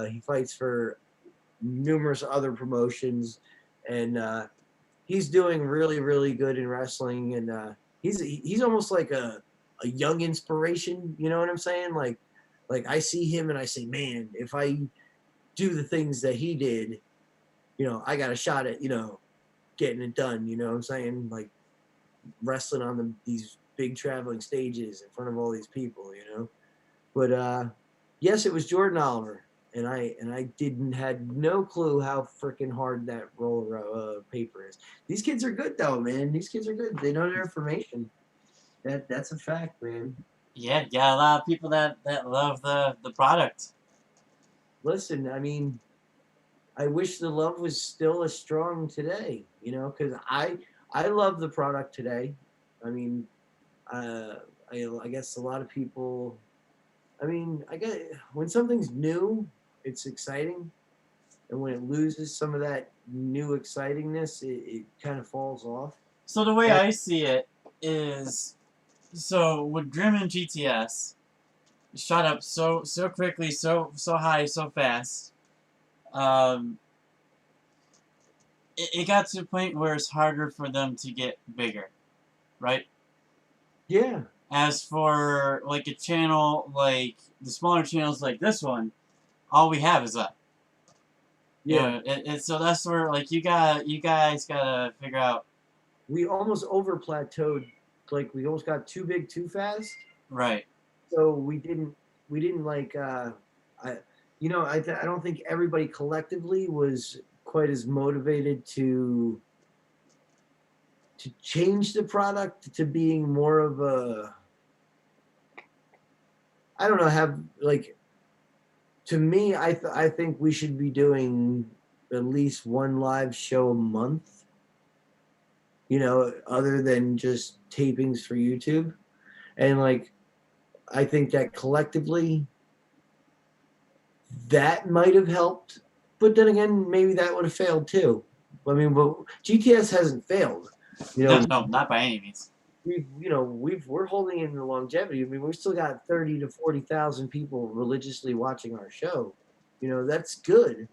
He fights for numerous other promotions, and he's doing really, really good in wrestling. And he's almost like a young inspiration. You know what I'm saying? Like I see him and I say, man, if I do the things that he did, I got a shot at getting it done. You know what I'm saying? Like wrestling on these big traveling stages in front of all these people. But yes, it was Jordan Oliver. And I had no clue how freaking hard that roll of paper is. These kids are good though, man. These kids are good. They know their information. That's a fact, man. Yeah, you got a lot of people that love the product. Listen, I mean, I wish the love was still as strong today, because I love the product today. I mean, I guess a lot of people. I mean, I guess when something's new, it's exciting, and when it loses some of that new excitingness, it kind of falls off. So the way And I see it is, so with Grim and GTS, shot up so quickly, so high, so fast. It got to the point where it's harder for them to get bigger, right? yeah, As for like a channel like the smaller channels like this one, all we have is that. yeah. So that's where like you guys gotta figure out. We almost over plateaued. Like we almost got too big too fast. Right. So we didn't like I don't think everybody collectively was quite as motivated to change the product to being more of a, I don't know, have like, to me, I think we should be doing at least one live show a month, other than just tapings for YouTube. And like, I think that collectively that might have helped, but then again, maybe that would have failed too. I mean, but GTS hasn't failed. You know, No, not by any means. we're holding in the longevity. I mean, we've still got 30 to 40,000 people religiously watching our show. You know, that's good.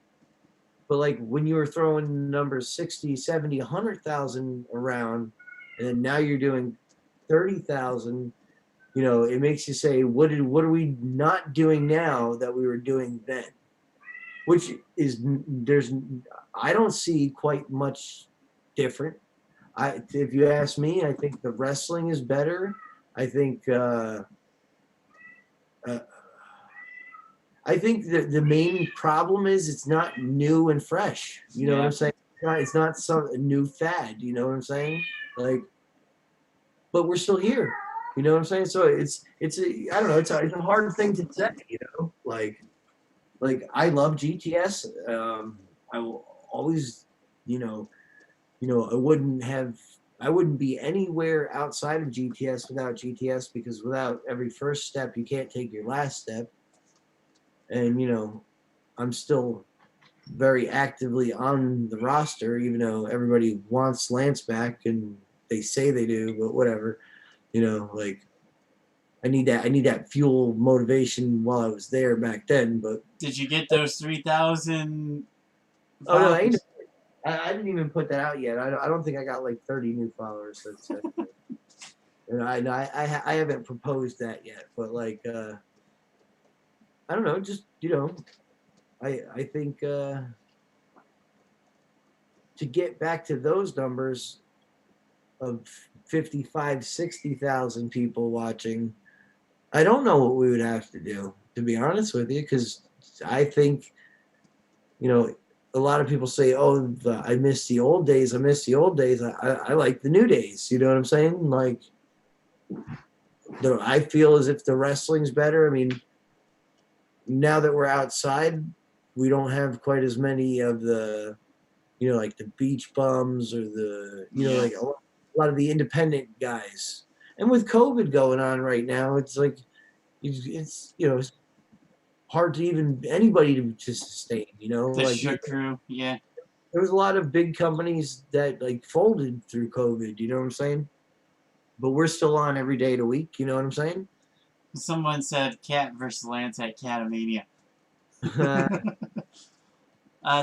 But like when you were throwing numbers 60, 70, 100,000 around, and then now you're doing 30,000, you know, it makes you say, what are we not doing now that we were doing then? Which is I don't see quite much different. If you ask me, I think the wrestling is better. I think uh, I think the main problem is it's not new and fresh. You know what I'm saying? It's not some new fad. You know what I'm saying? Like, but we're still here. You know what I'm saying? So it's I don't know. It's a hard thing to say. You know, like I love GTS. I will always, you know, I wouldn't be anywhere outside of GTS without GTS, because without every first step, you can't take your last step. And, you know, I'm still very actively on the roster, even though everybody wants Lance back and they say they do, but whatever, you know, like I need that fuel motivation while I was there back then. But Did you get those 3,000? oh no, I didn't even put that out yet. I don't think I got like 30 new followers. That's and I haven't proposed that yet. But like I don't know, just you know, I think to get back to those numbers of 55, 60,000 people watching, I don't know what we would have to do, to be honest with you, because I think, you know, a lot of people say, "Oh, I miss the old days. I miss the old days." I like the new days. You know what I'm saying? Like, I feel as if the wrestling's better. I mean, now that we're outside, we don't have quite as many of the, you know, like the beach bums or the, you know, like a lot of the independent guys. And with COVID going on right now, it's like, it's you know, it's hard to even anybody to sustain. You know, The like Shook Crew, yeah. there was a lot of big companies that like folded through COVID. You know what I'm saying? But we're still on every day of the week. You know what I'm saying? Someone said Cat versus Lance at Catamania.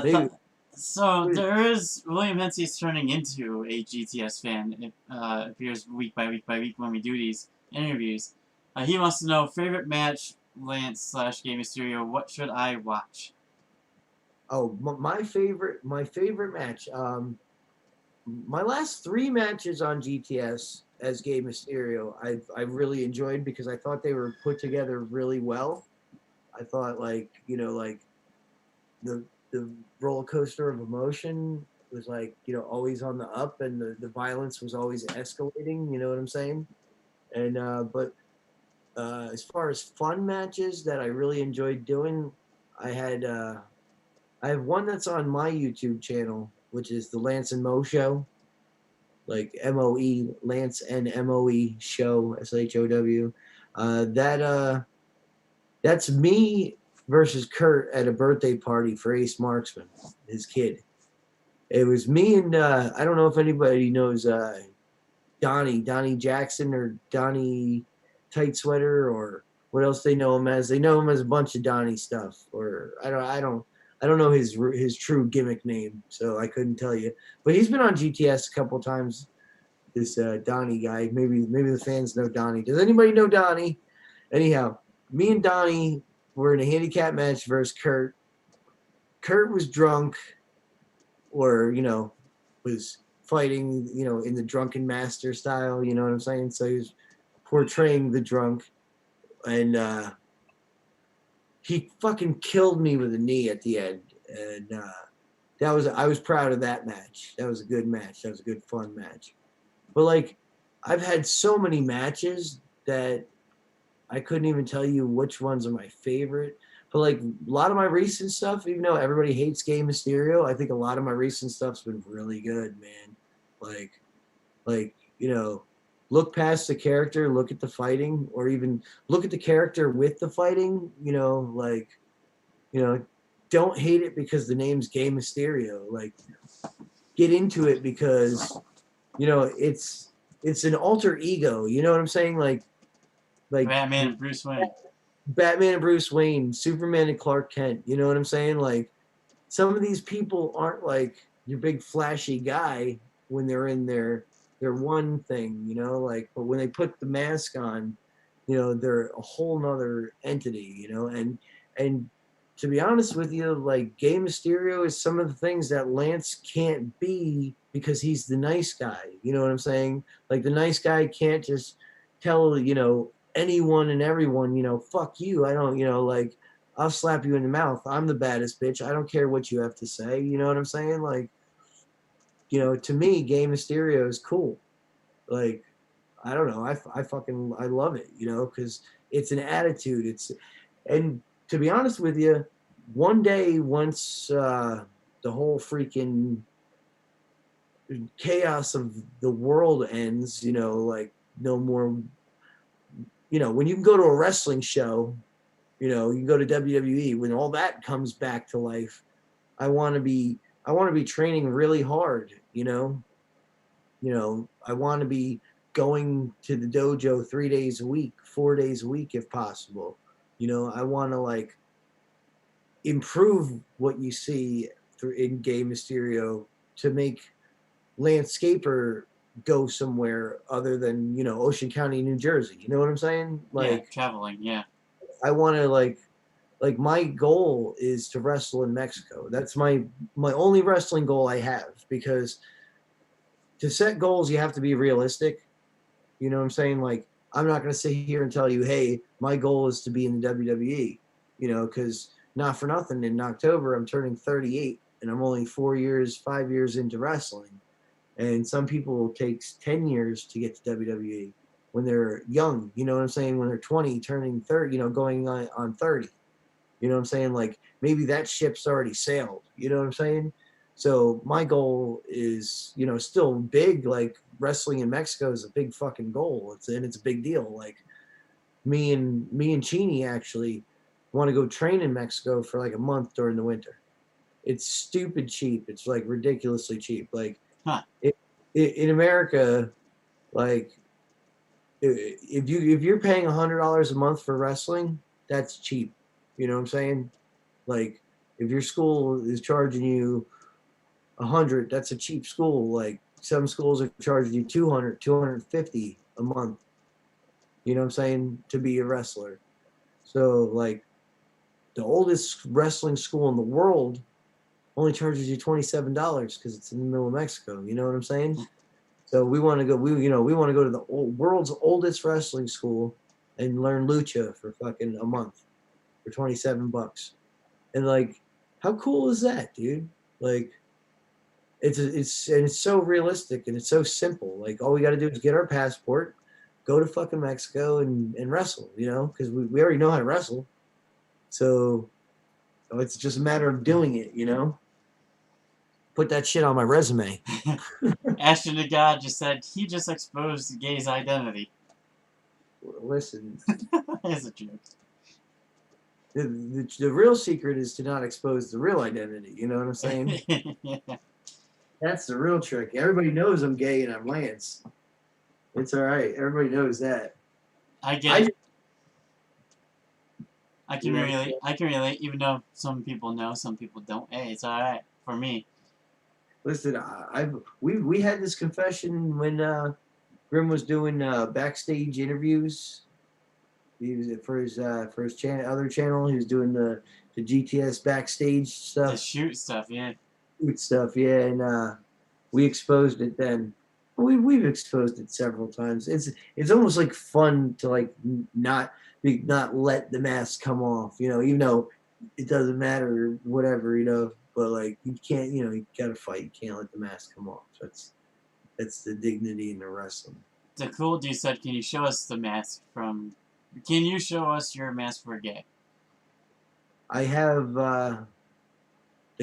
Maybe. So there is William Hensey's turning into a GTS fan. It appears week by week by week when we do these interviews. He wants to know favorite match, Lance slash Gay Mysterio. What should I watch? Oh, my favorite match. My last 3 matches on GTS as Gay Mysterio, I've really enjoyed, because I thought they were put together really well. I thought, like, you know, like the roller coaster of emotion was, like, you know, always on the up, and the violence was always escalating. You know what I'm saying? And but as far as fun matches that I really enjoyed doing, I had I have one that's on my YouTube channel, which is the Lance and Mo Show, like MOE, Lance and MOE Show, SHOW. That's me versus Kurt at a birthday party for Ace Marksman, his kid. It was me and I don't know if anybody knows Donnie Jackson, or Donnie Tight Sweater, or what else they know him as. They know him as a bunch of Donnie stuff, or I don't know his true gimmick name, so I couldn't tell you. But he's been on GTS a couple times. This Donnie guy. Maybe the fans know Donnie. Does anybody know Donnie? Anyhow, me and Donnie were in a handicap match versus Kurt. Kurt was drunk, or you know, was fighting, you know, in the drunken master style. You know what I'm saying? So he was portraying the drunk, and he fucking killed me with a knee at the end, and I was proud of that match. That was a good match. That was a good fun match. But like, I've had so many matches that I couldn't even tell you which ones are my favorite. But like a lot of my recent stuff, even though everybody hates Gay Mysterio, I think a lot of my recent stuff's been really good, man. Like you know, look past the character, look at the fighting, or even look at the character with the fighting. Don't hate it because the name's Gay Mysterio. Like, get into it because it's an alter ego. You know what I'm saying? Like Batman and Bruce Wayne. Batman and Bruce Wayne, Superman and Clark Kent. You know what I'm saying? Like, some of these people aren't like your big flashy guy when they're in their one thing, like, but when they put the mask on, they're a whole nother entity, and to be honest with you, like, Gay Mysterio is some of the things that Lance can't be because he's the nice guy. You know what I'm saying? Like, the nice guy can't just tell, anyone and everyone, fuck you. I don't, like, I'll slap you in the mouth. I'm the baddest bitch. I don't care what you have to say. You know what I'm saying? Like, to me, Gay Mysterio is cool. Like, I don't know. I love it, because it's an attitude. And to be honest with you, one day, once the whole freaking chaos of the world ends, like, no more, when you can go to a wrestling show, you can go to WWE, when all that comes back to life, I want to be training really hard, I want to be going to the dojo 3 days a week, 4 days a week if possible. I want to, like, improve what you see in Gay Mysterio to make Lance Scaper go somewhere other than, Ocean County, New Jersey. You know what I'm saying? Like, Traveling, yeah. I want to, like, my goal is to wrestle in Mexico. That's my only wrestling goal I have, because to set goals, you have to be realistic. You know what I'm saying? Like, I'm not going to sit here and tell you, hey, my goal is to be in the WWE, because not for nothing, in October, I'm turning 38 and I'm only 5 years into wrestling. And some people it takes 10 years to get to WWE when they're young. You know what I'm saying? When they're 20, turning 30, going on 30. You know what I'm saying? Like, maybe that ship's already sailed. You know what I'm saying? So my goal is, still big. Like, wrestling in Mexico is a big fucking goal. It's a big deal. Like, me and Chini actually want to go train in Mexico for like a month during the winter. It's stupid cheap. It's like ridiculously cheap. Like, in America, like, if you're paying $100 a month for wrestling, that's cheap. You know what I'm saying? Like, if your school is charging you 100, that's a cheap school. Like, some schools are charging you 200, 250 a month. You know what I'm saying? To be a wrestler. So, like, the oldest wrestling school in the world only charges you $27 because it's in the middle of Mexico. You know what I'm saying? So we want to go. We want to go to the world's oldest wrestling school and learn lucha for fucking a month for $27. And, like, how cool is that, dude? Like, it's so realistic and it's so simple. Like, all we got to do is get our passport, go to fucking Mexico and wrestle. Because we already know how to wrestle. So it's just a matter of doing it. Put that shit on my resume. Ashton to God just said he just exposed the gay's identity. Listen, It's a joke. the real secret is to not expose the real identity. You know what I'm saying? Yeah. That's the real trick. Everybody knows I'm gay and I'm Lance. It's all right. Everybody knows that. I get it. I can Yeah. relate. I can relate, even though some people know, some people don't. Hey, it's all right for me. Listen, we had this confession when Grim was doing backstage interviews. He was for his other channel. He was doing the GTS backstage stuff. The shoot stuff, yeah. Shoot stuff, yeah, and we exposed it then. We've exposed it several times. It's almost like fun to, like, not let the mask come off, even though it doesn't matter or whatever, but, like, you can't, you gotta fight. You can't let the mask come off. That's the dignity in the wrestling. The cool dude said, "Can you show us the mask from? Can you show us your mask for gay?" I have the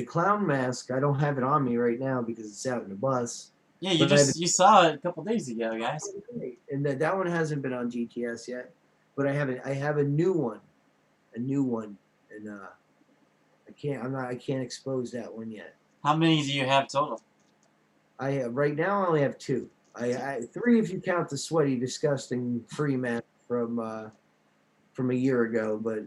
clown mask. I don't have it on me right now because it's out in the bus. Yeah, you But I you saw it a couple days ago, guys. and that one hasn't been on GTS yet. But I have a new one, and I can't expose that one yet. How many do you have total? I have right now. I only have two. I three if you count the sweaty, disgusting free man from a year ago. But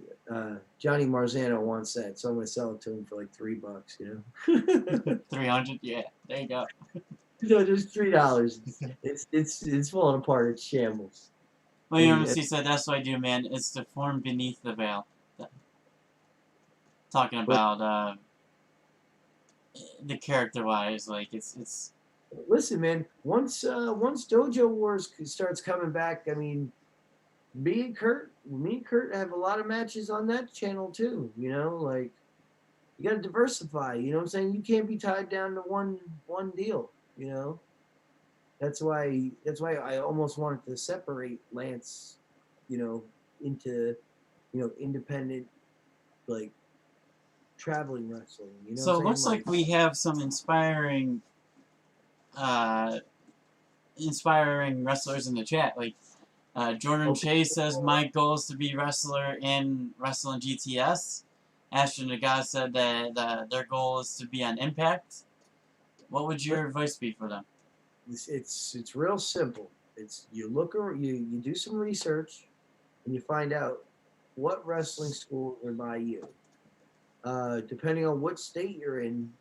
Johnny Marzano wants that, so I'm gonna sell it to him for like $3. You know. 300. Yeah, there you go. No, just $3. It's falling apart. It's shambles. William C said, "That's what I do, man. It's the form beneath the veil." Talking about the character-wise, like it's. Listen, man. Once Dojo Wars starts coming back, I mean, me and Kurt have a lot of matches on that channel too. You know, like you got to diversify. You know what I'm saying? You can't be tied down to one deal. You know, that's why I almost wanted to separate Lance, you know, into independent like traveling wrestling. You know, So what it I'm looks saying? like we have some inspiring wrestlers in the chat. Like Jordan Chase says, "My goal is to be wrestler in Wrestling GTS." Ashton the God said that their goal is to be on Impact. What would your advice be for them? It's real simple. It's you look or you do some research and you find out what wrestling schools are by you. Depending on what state you're in,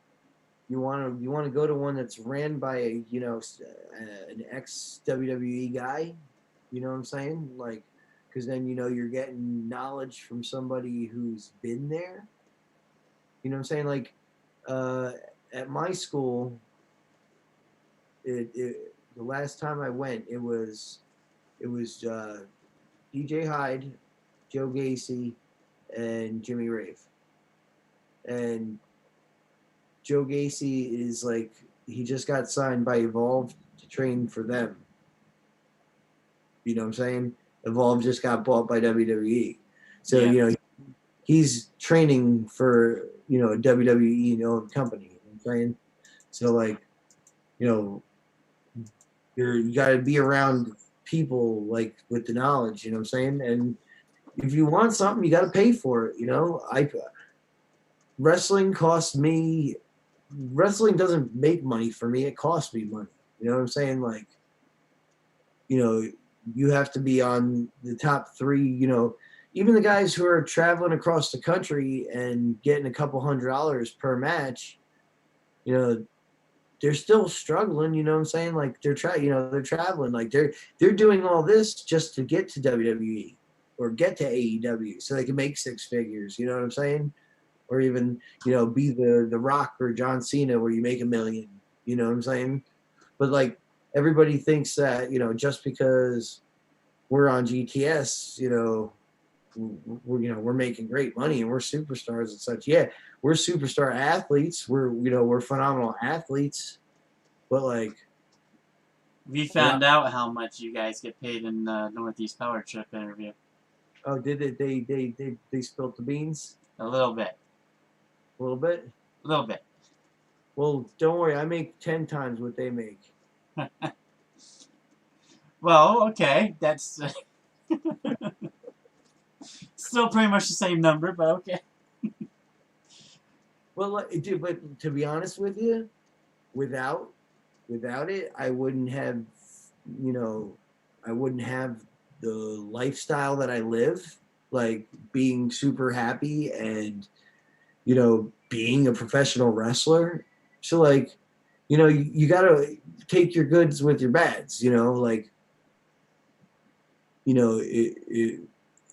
you want to go to one that's ran by an ex WWE guy. You know what I'm saying? Like, because then you're getting knowledge from somebody who's been there. You know what I'm saying? Like, at my school, the last time I went, it was DJ Hyde, Joe Gacy, and Jimmy Rave. And Joe Gacy is like he just got signed by Evolve to train for them. You know what I'm saying? Evolve just got bought by WWE, so Yeah. he's training for a WWE owned company. You know what I'm saying? So like you got to be around people like with the knowledge. You know what I'm saying? And if you want something, you got to pay for it. Wrestling costs me. Wrestling doesn't make money for me. It costs me money. You know what I'm saying? Like, you have to be on the top three. Even the guys who are traveling across the country and getting a couple $100 per match, they're still struggling. You know what I'm saying? Like they're traveling. Like they're doing all this just to get to WWE or get to AEW so they can make six figures. You know what I'm saying? Or even be the Rock or John Cena where you make $1 million. You know what I'm saying? But like everybody thinks that just because we're on GTS, we're making great money and we're superstars and such. Yeah, we're superstar athletes. We're phenomenal athletes. But like We found out how much you guys get paid in the Northeast Power Trip interview. Oh, did they spilt the beans? A little bit. A little bit? A little bit. Well, don't worry. I make 10 times what they make. Well, okay. That's still pretty much the same number, but okay. Well, dude, but to be honest with you, without it, I wouldn't have the lifestyle that I live, like being super happy and being a professional wrestler. So like, you got to take your goods with your bads, like,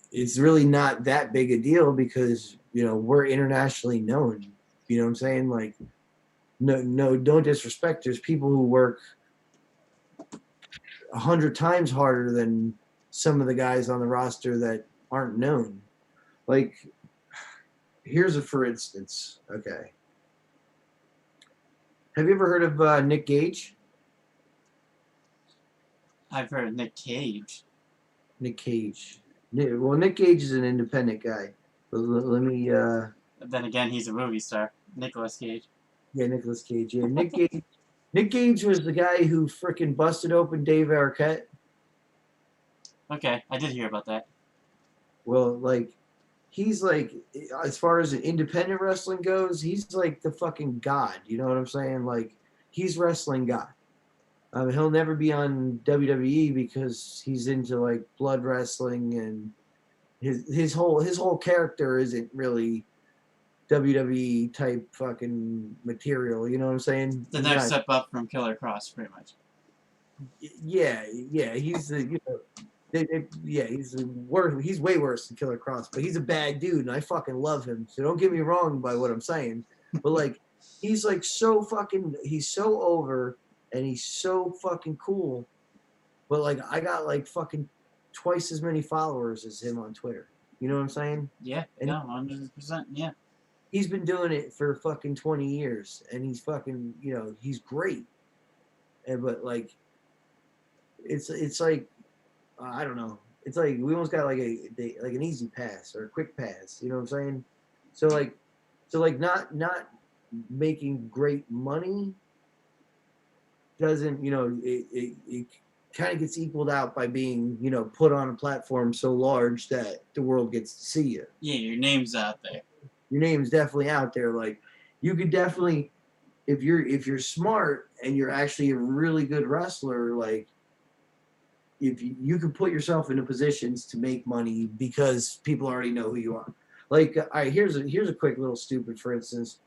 it's really not that big a deal because, we're internationally known. You know what I'm saying? Like, no, don't disrespect. There's people who work 100 times harder than some of the guys on the roster that aren't known. Like, here's a for instance. Okay. Have you ever heard of Nick Gage? I've heard of Nick Cage. Nick Cage. Well, Nick Gage is an independent guy. Let me. But then again, he's a movie star. Nicolas Cage. Yeah, Nicolas Cage. Yeah, Nick Nick Gage was the guy who frickin' busted open Dave Arquette. Okay, I did hear about that. Well, like, he's like, as far as independent wrestling goes, he's like the fucking god. You know what I'm saying? Like, he's wrestling god. He'll never be on WWE because he's into like blood wrestling, and his whole character isn't really WWE type fucking material. You know what I'm saying? The He's next not- step up from Killer Cross, pretty much. yeah, he's the yeah, he's the worst. He's way worse than Killer Cross, but he's a bad dude, and I fucking love him. So don't get me wrong by what I'm saying, but like, he's like so fucking, he's so over, and he's so fucking cool. But like, I got like fucking twice as many followers as him on Twitter. You know what I'm saying? Yeah, And no, 100%. Yeah. he's been doing it for fucking 20 years, and he's fucking, he's great. And but like, it's like, I don't know. It's like we almost got like an easy pass or a quick pass. You know what I'm saying? So like not making great money doesn't, it kind of gets equaled out by being, put on a platform so large that the world gets to see you. Yeah, your name's out there. Your name's definitely out there. Like, you could definitely, if you're smart and you're actually a really good wrestler, like, if you can put yourself into positions to make money because people already know who you are. Like, all right, here's a quick little stupid, for instance.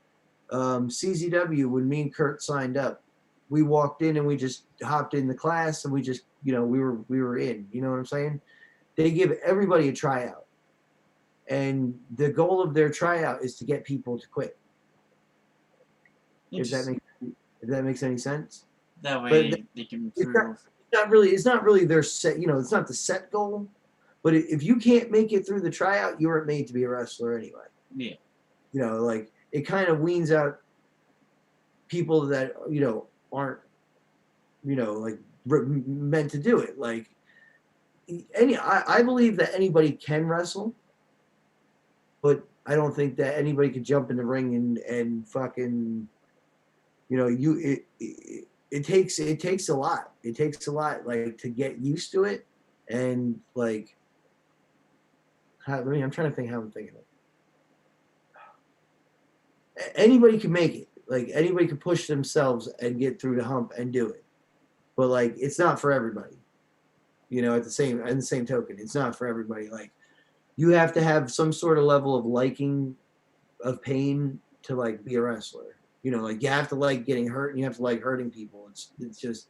CZW, when me and Kurt signed up, we walked in and we just hopped in the class, and we just, we were in. You know what I'm saying? They give everybody a tryout, and the goal of their tryout is to get people to quit. If that makes any sense. That way they can prove. It's not really their set. It's not the set goal. But if you can't make it through the tryout, you weren't made to be a wrestler anyway. Yeah. Like, it kind of weans out people that aren't like meant to do it. Like, I believe that anybody can wrestle, but I don't think that anybody could jump in the ring and fucking, it takes a lot. It takes a lot, like, to get used to it, and like, I'm trying to think how I'm thinking of it. Anybody can make it. Like, anybody can push themselves and get through the hump and do it, but like, it's not for everybody. At the same token, it's not for everybody. Like, you have to have some sort of level of liking of pain to like be a wrestler. Like, you have to like getting hurt, and you have to like hurting people. It's just,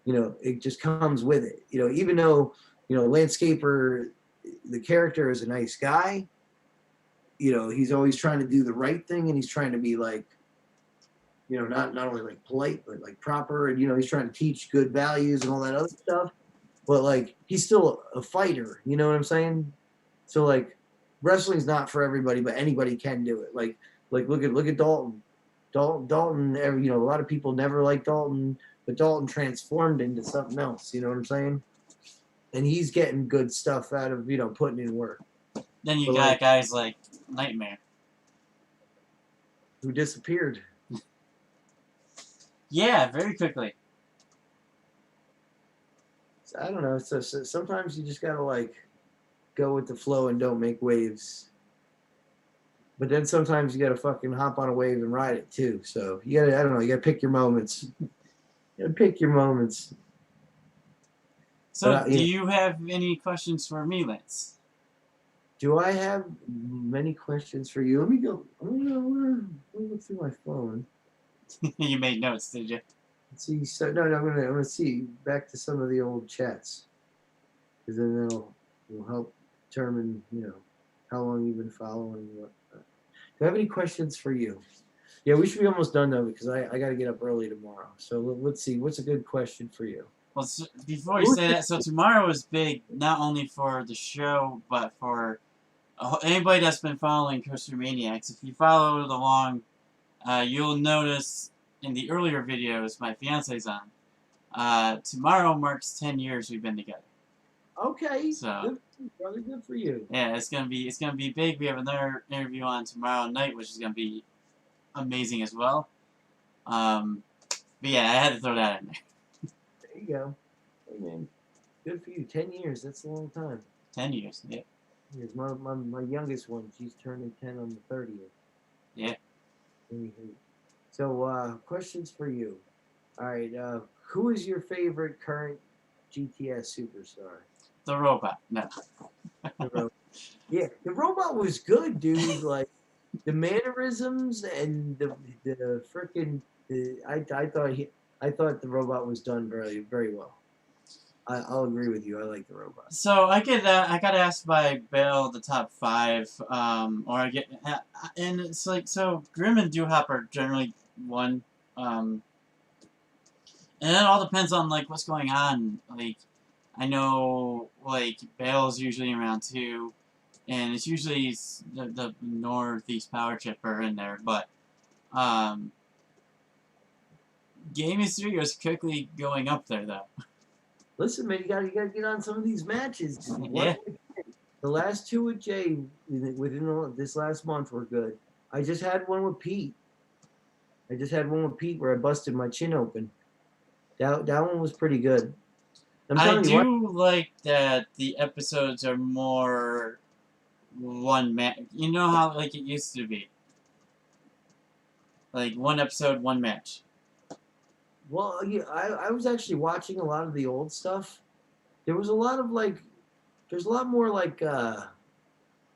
it just comes with it. Even though, Lance Scaper, the character, is a nice guy, he's always trying to do the right thing, and he's trying to be like, not only like polite, but like proper, and he's trying to teach good values and all that other stuff. But like, he's still a fighter. You know what I'm saying? So like, wrestling's not for everybody, but anybody can do it. Like look at Dalton. Dalton, a lot of people never liked Dalton, but Dalton transformed into something else. You know what I'm saying? And he's getting good stuff out of, putting in work. Then you But got like, guys like Nightmare. who disappeared. Yeah, very quickly. So, I don't know. So sometimes you just gotta like go with the flow and don't make waves. But then sometimes you gotta fucking hop on a wave and ride it too. So you gotta, I don't know, you gotta pick your moments. You gotta pick your moments. So, But, do you have any questions for me, Lance? Do I have many questions for you? Let me go through my phone. You made notes, did you? Let's see. So no, I'm gonna see back to some of the old chats, because then that'll help determine how long you've been following and whatnot. Do I have any questions for you? Yeah, we should be almost done though, because I got to get up early tomorrow. So let's see. What's a good question for you? Well, so before you say that, so tomorrow is big, not only for the show, but for anybody that's been following Coaster Maniacs. If you followed along, you'll notice in the earlier videos my fiance's on. Tomorrow marks 10 years we've been together. Okay. So, good, brother, good for you. Yeah, it's gonna be big. We have another interview on tomorrow night, which is gonna be amazing as well. But yeah, I had to throw that in there. There you go. Hey man, good for you. 10 years. That's a long time. 10 years. Yeah. Here's my youngest one. She's turning 10 on the 30th. Yeah. Anywho. So, questions for you. All right. Who is your favorite current GTS superstar? The robot. No. The robot. Yeah, the robot was good, dude. Like the mannerisms and the freaking. I thought the robot was done very very well. I'll agree with you. I like the robot. So I got asked by Bale the top 5, or I get, and it's like, so Grimm and Dewhop are generally one, and it all depends on like what's going on. Like, I know like Bale's usually around 2, and it's usually the Northeast Power Chipper in there, but Game Mysterios quickly going up there though. Listen, man, you gotta get on some of these matches. Yeah. The last 2 with Jay this last month were good. I just had one with Pete. Where I busted my chin open. That one was pretty good. I do like that the episodes are more one match. You know how like it used to be. Like 1 episode, 1 match. Well, yeah, I was actually watching a lot of the old stuff. There was a lot of like, there's a lot more like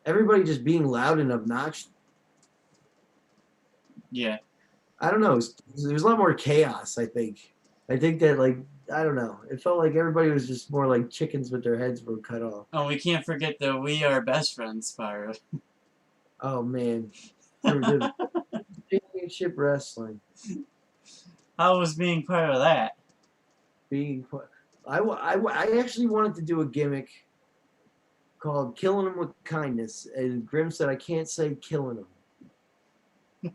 everybody just being loud and obnoxious. Yeah. I don't know. There's a lot more chaos. I think that like I don't know. It felt like everybody was just more like chickens with their heads were cut off. Oh, we can't forget the We Are Best Friends part. Oh man, the championship wrestling. How was being part of that? I actually wanted to do a gimmick called "Killing Him with Kindness," and Grimm said I can't say "killing him."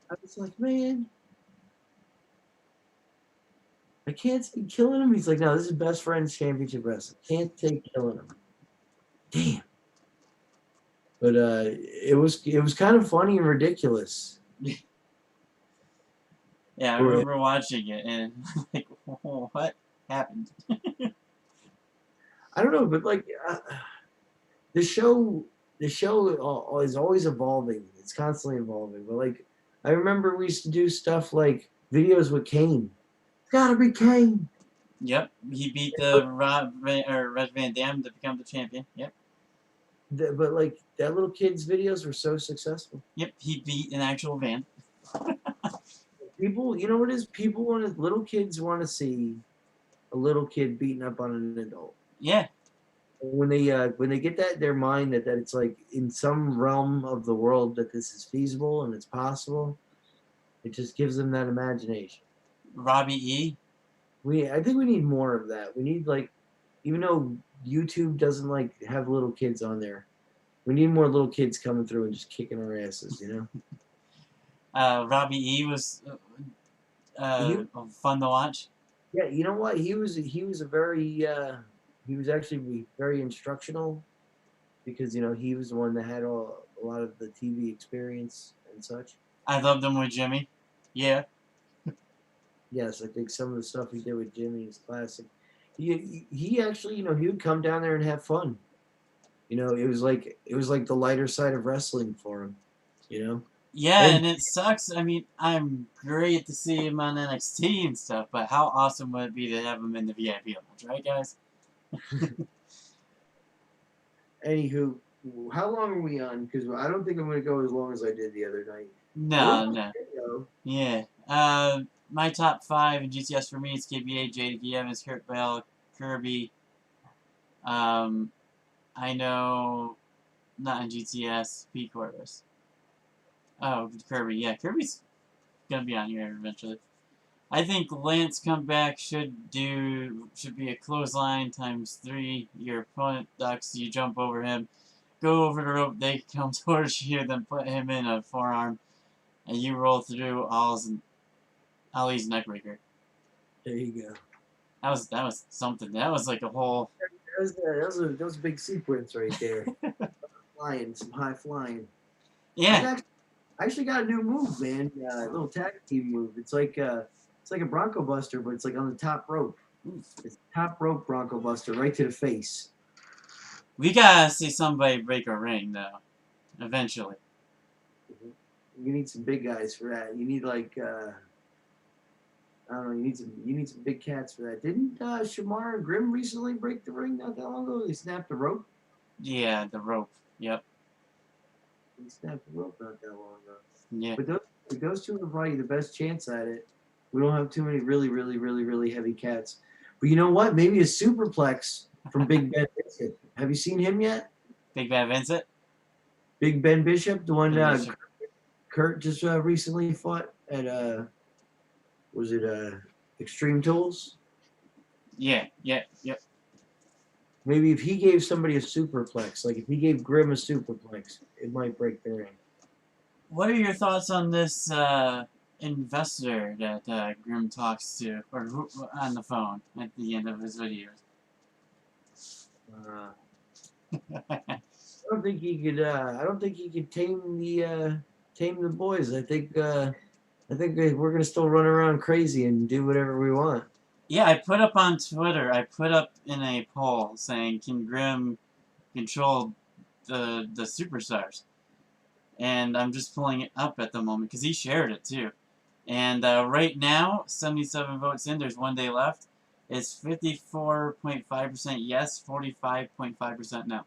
I was like, man, I can't say "killing him." He's like, no, this is Best Friends Championship Wrestling. Can't say "killing him." Damn. But it was kind of funny and ridiculous. Yeah, I remember watching it and like, what happened? I don't know, but like the show is always evolving. It's constantly evolving. But like I remember we used to do stuff like videos with Kane. It's gotta be Kane. Yep, he beat the Red Van Dam to become the champion. Yep. But like that little kid's videos were so successful. Yep, he beat an actual van. People, you know what it is? Little kids want to see a little kid beating up on an adult. Yeah. When they get that in their mind that it's like in some realm of the world that this is feasible and it's possible, it just gives them that imagination. Robbie E. I think we need more of that. We need like, even though YouTube doesn't like have little kids on there, we need more little kids coming through and just kicking our asses, you know. Robbie E was fun to watch. Yeah, you know what? He was actually very instructional because you know he was the one that had a lot of the TV experience and such. I loved him with Jimmy. Yeah. Yes, I think some of the stuff he did with Jimmy is classic. He actually, you know, he would come down there and have fun. You know, it was like the lighter side of wrestling for him. You know. Yeah, and it sucks. I mean, I'm great to see him on NXT and stuff, but how awesome would it be to have him in the VIP lounge, right, guys? Anywho, how long are we on? Because I don't think I'm going to go as long as I did the other night. No. Yeah. My top 5 in GTS for me is KBA, JD Evans, Kurt Bell, Kirby. I know, not in GTS, P. Corvus. Oh, Kirby. Yeah, Kirby's gonna be on here eventually. I think Lance comeback should be a clothesline times 3. Your opponent ducks, you jump over him, go over the rope, they come towards you, then put him in a forearm, and you roll through Ali's neckbreaker. There you go. That was something. That was like a whole. That was a big sequence right there. Some high flying. Yeah. I actually got a new move, man. A little tag team move. It's like It's like a Bronco Buster, but it's like on the top rope. Oof. It's top rope Bronco Buster right to the face. We gotta see somebody break a ring, though. Eventually. You need some big guys for that. You need like I don't know. You need some big cats for that. Didn't Shamar and Grimm recently break the ring not that long ago? They snapped the rope. Yeah, the rope. Yep. They snapped the rope not that long ago. Yeah. But those two are probably the best chance at it. We don't have too many really heavy cats. But you know what? Maybe a superplex from Big Ben Bishop. Have you seen him yet? Big Bad Vincent? Big Ben Bishop, the one Ben Bishop. Kurt just recently fought at was it Extreme Tools? Yeah, yep. Maybe if he gave somebody a superplex, like if he gave Grimm a superplex, it might break the ring. What are your thoughts on this investor that Grimm talks to, or on the phone at the end of his videos? I don't think he could. I don't think he could tame the boys. I think we're gonna still run around crazy and do whatever we want. Yeah, I put up on Twitter, I put up in a poll saying, can Grimm control the superstars? And I'm just pulling it up at the moment, because he shared it too. And right now, 77 votes in, there's 1 day left. It's 54.5% yes, 45.5% no.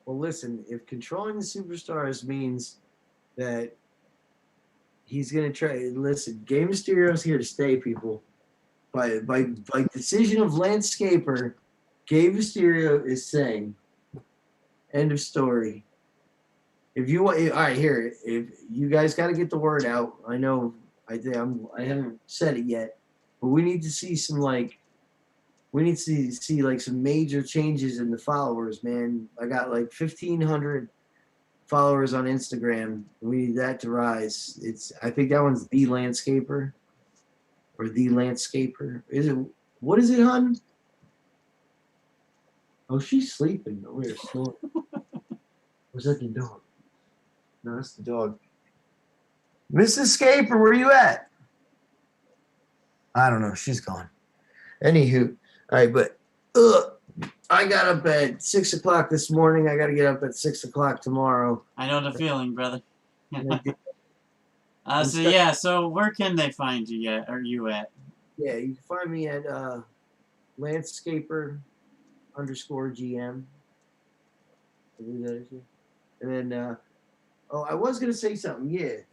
Well, listen, if controlling the superstars means that he's gonna try, listen, Game Mysterio's here to stay, people. By decision of Lance Scaper, Game Mysterio is saying, end of story. If you want, all right, here, if you guys got to get the word out. I know I haven't said it yet, but we need to see some see some major changes in the followers, man. I got like 1,500 followers on Instagram. We need that to rise. I think that one's the Landscaper or the Landscaper. Is it? What is it, hun? Oh, she's sleeping. Oh, we're snoring. Was that the dog? No, that's the dog. Mrs. Scaper, where you at? I don't know. She's gone. Anywho, all right, but I got up at 6 o'clock this morning. I got to get up at 6 o'clock tomorrow. I know the feeling, brother. So where can they find you at? Are you at? Yeah, you can find me at Landscaper _GM. And then, I was gonna say something. Yeah,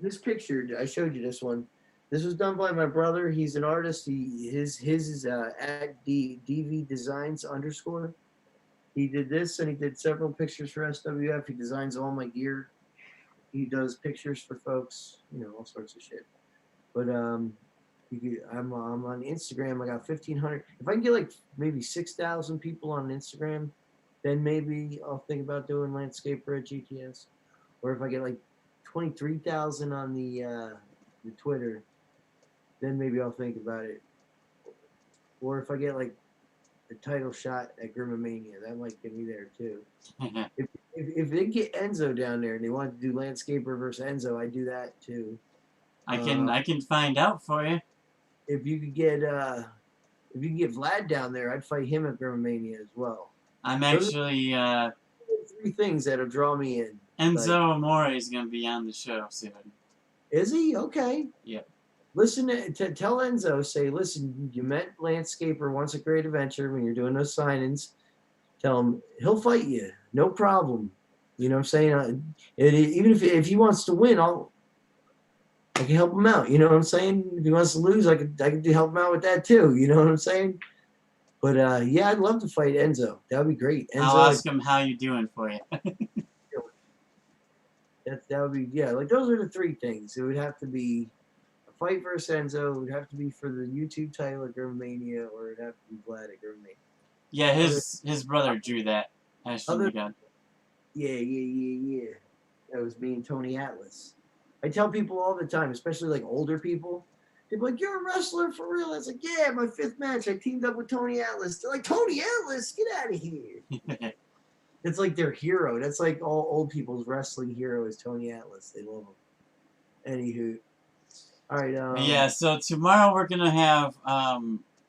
this picture I showed you. This one. This was done by my brother. He's an artist. His is at DV Designs _. He did this and he did several pictures for SWF. He designs all my gear. He does pictures for folks, all sorts of shit. But I'm on Instagram. I got 1,500. If I can get like maybe 6,000 people on Instagram, then maybe I'll think about doing Landscaper at GTS. Or if I get like 23,000 on the Twitter, then maybe I'll think about it. Or if I get like the title shot at Grimomania, that might get me there too. If they get Enzo down there and they want to do Landscaper versus Enzo, I do that too. I can find out for you. If you could get Vlad down there, I'd fight him at Grimomania as well. I'm actually three things that'll draw me in. Enzo Amore is gonna be on the show soon. Is he? Okay. Yep. Listen to tell Enzo, say, listen, you met Landscaper once at Great Adventure when you're doing those signings. Tell him he'll fight you, no problem. You know what I'm saying? Even if he wants to win, I can help him out. You know what I'm saying? If he wants to lose, I could help him out with that too. You know what I'm saying? But yeah, I'd love to fight Enzo. That would be great. Enzo, I'll ask him how you doing for you. that would be, yeah. Like those are the three things. It would have to be a fight versus Enzo. It would have to be for the YouTube title at Grimomania, or it'd have to be Vlad at Grimomania. Yeah, his brother drew that. Actually, Yeah. That was me and Tony Atlas. I tell people all the time, especially like older people, they're like, "You're a wrestler for real?" I was like, "Yeah, my 5th match, I teamed up with Tony Atlas." They're like, "Tony Atlas, get out of here!" It's like their hero. That's like all old people's wrestling hero is Tony Atlas. They love him. Anywho, All right. Yeah, so tomorrow we're gonna have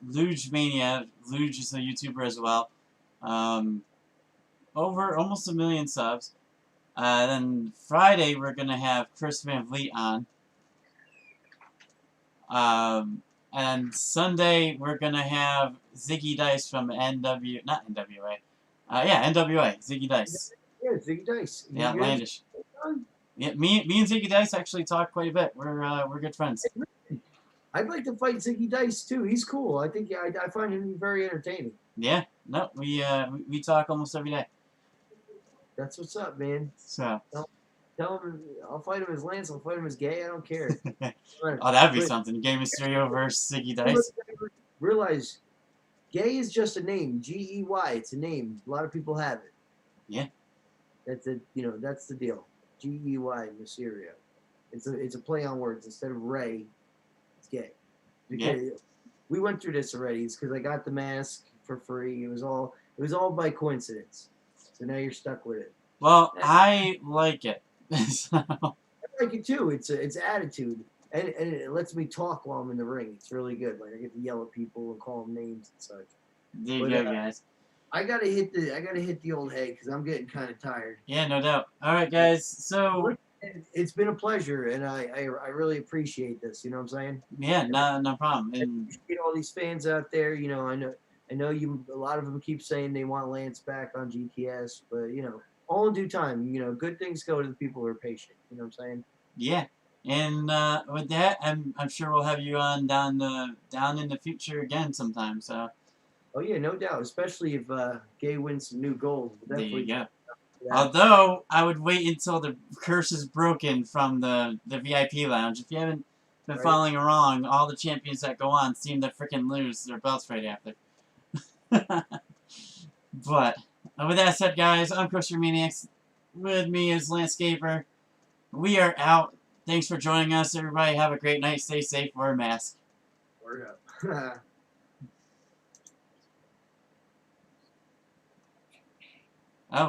Luge Mania. Luge is a YouTuber as well. Over almost 1 million subs. Then Friday we're gonna have Chris Van Vliet on. And Sunday we're gonna have Ziggy Dice from not NWA. Yeah, NWA, Ziggy Dice. Yeah, Ziggy Dice. The Outlandish. Yeah, me and Ziggy Dice actually talk quite a bit. We're good friends. I'd like to fight Ziggy Dice too. He's cool. I think I find him very entertaining. Yeah, no, we talk almost every day. That's what's up, man. So. Tell him I'll fight him as Lance. I'll fight him as Gay. I don't care. Oh, that'd be something. Gay Mysterio versus Ziggy Dice. Realize, Gay is just a name. Gey. It's a name. A lot of people have it. Yeah. That's that's the deal. Gey Mysterio. It's a play on words. Instead of Ray, it's Gay. Because we went through this already. It's because I got the mask for free. It was all by coincidence. So now you're stuck with it. Well, I like it. So. I like it too. It's attitude, and it lets me talk while I'm in the ring. It's really good. Like I get to yell at people and call them names and such. There you go, guys. I gotta hit the old head because I'm getting kind of tired. Yeah, no doubt. All right, guys. So it's been a pleasure, and I really appreciate this. You know what I'm saying? Yeah, no problem. And get all these fans out there. You know, I know you. A lot of them keep saying they want Lance back on GTS, but you know, all in due time. You know, good things go to the people who are patient. You know what I'm saying? Yeah. And with that, I'm sure we'll have you on down in the future again sometime. So. Oh yeah, no doubt. Especially if Gay wins some new gold. There you go. Yeah. Although I would wait until the curse is broken from the VIP lounge. If you haven't been following along, all the champions that go on seem to freaking lose their belts right after. But with that said, guys, I'm Coaster Maniacs. With me is Lance Scaper. We are out. Thanks for joining us, everybody. Have a great night. Stay safe. Wear a mask. Word up.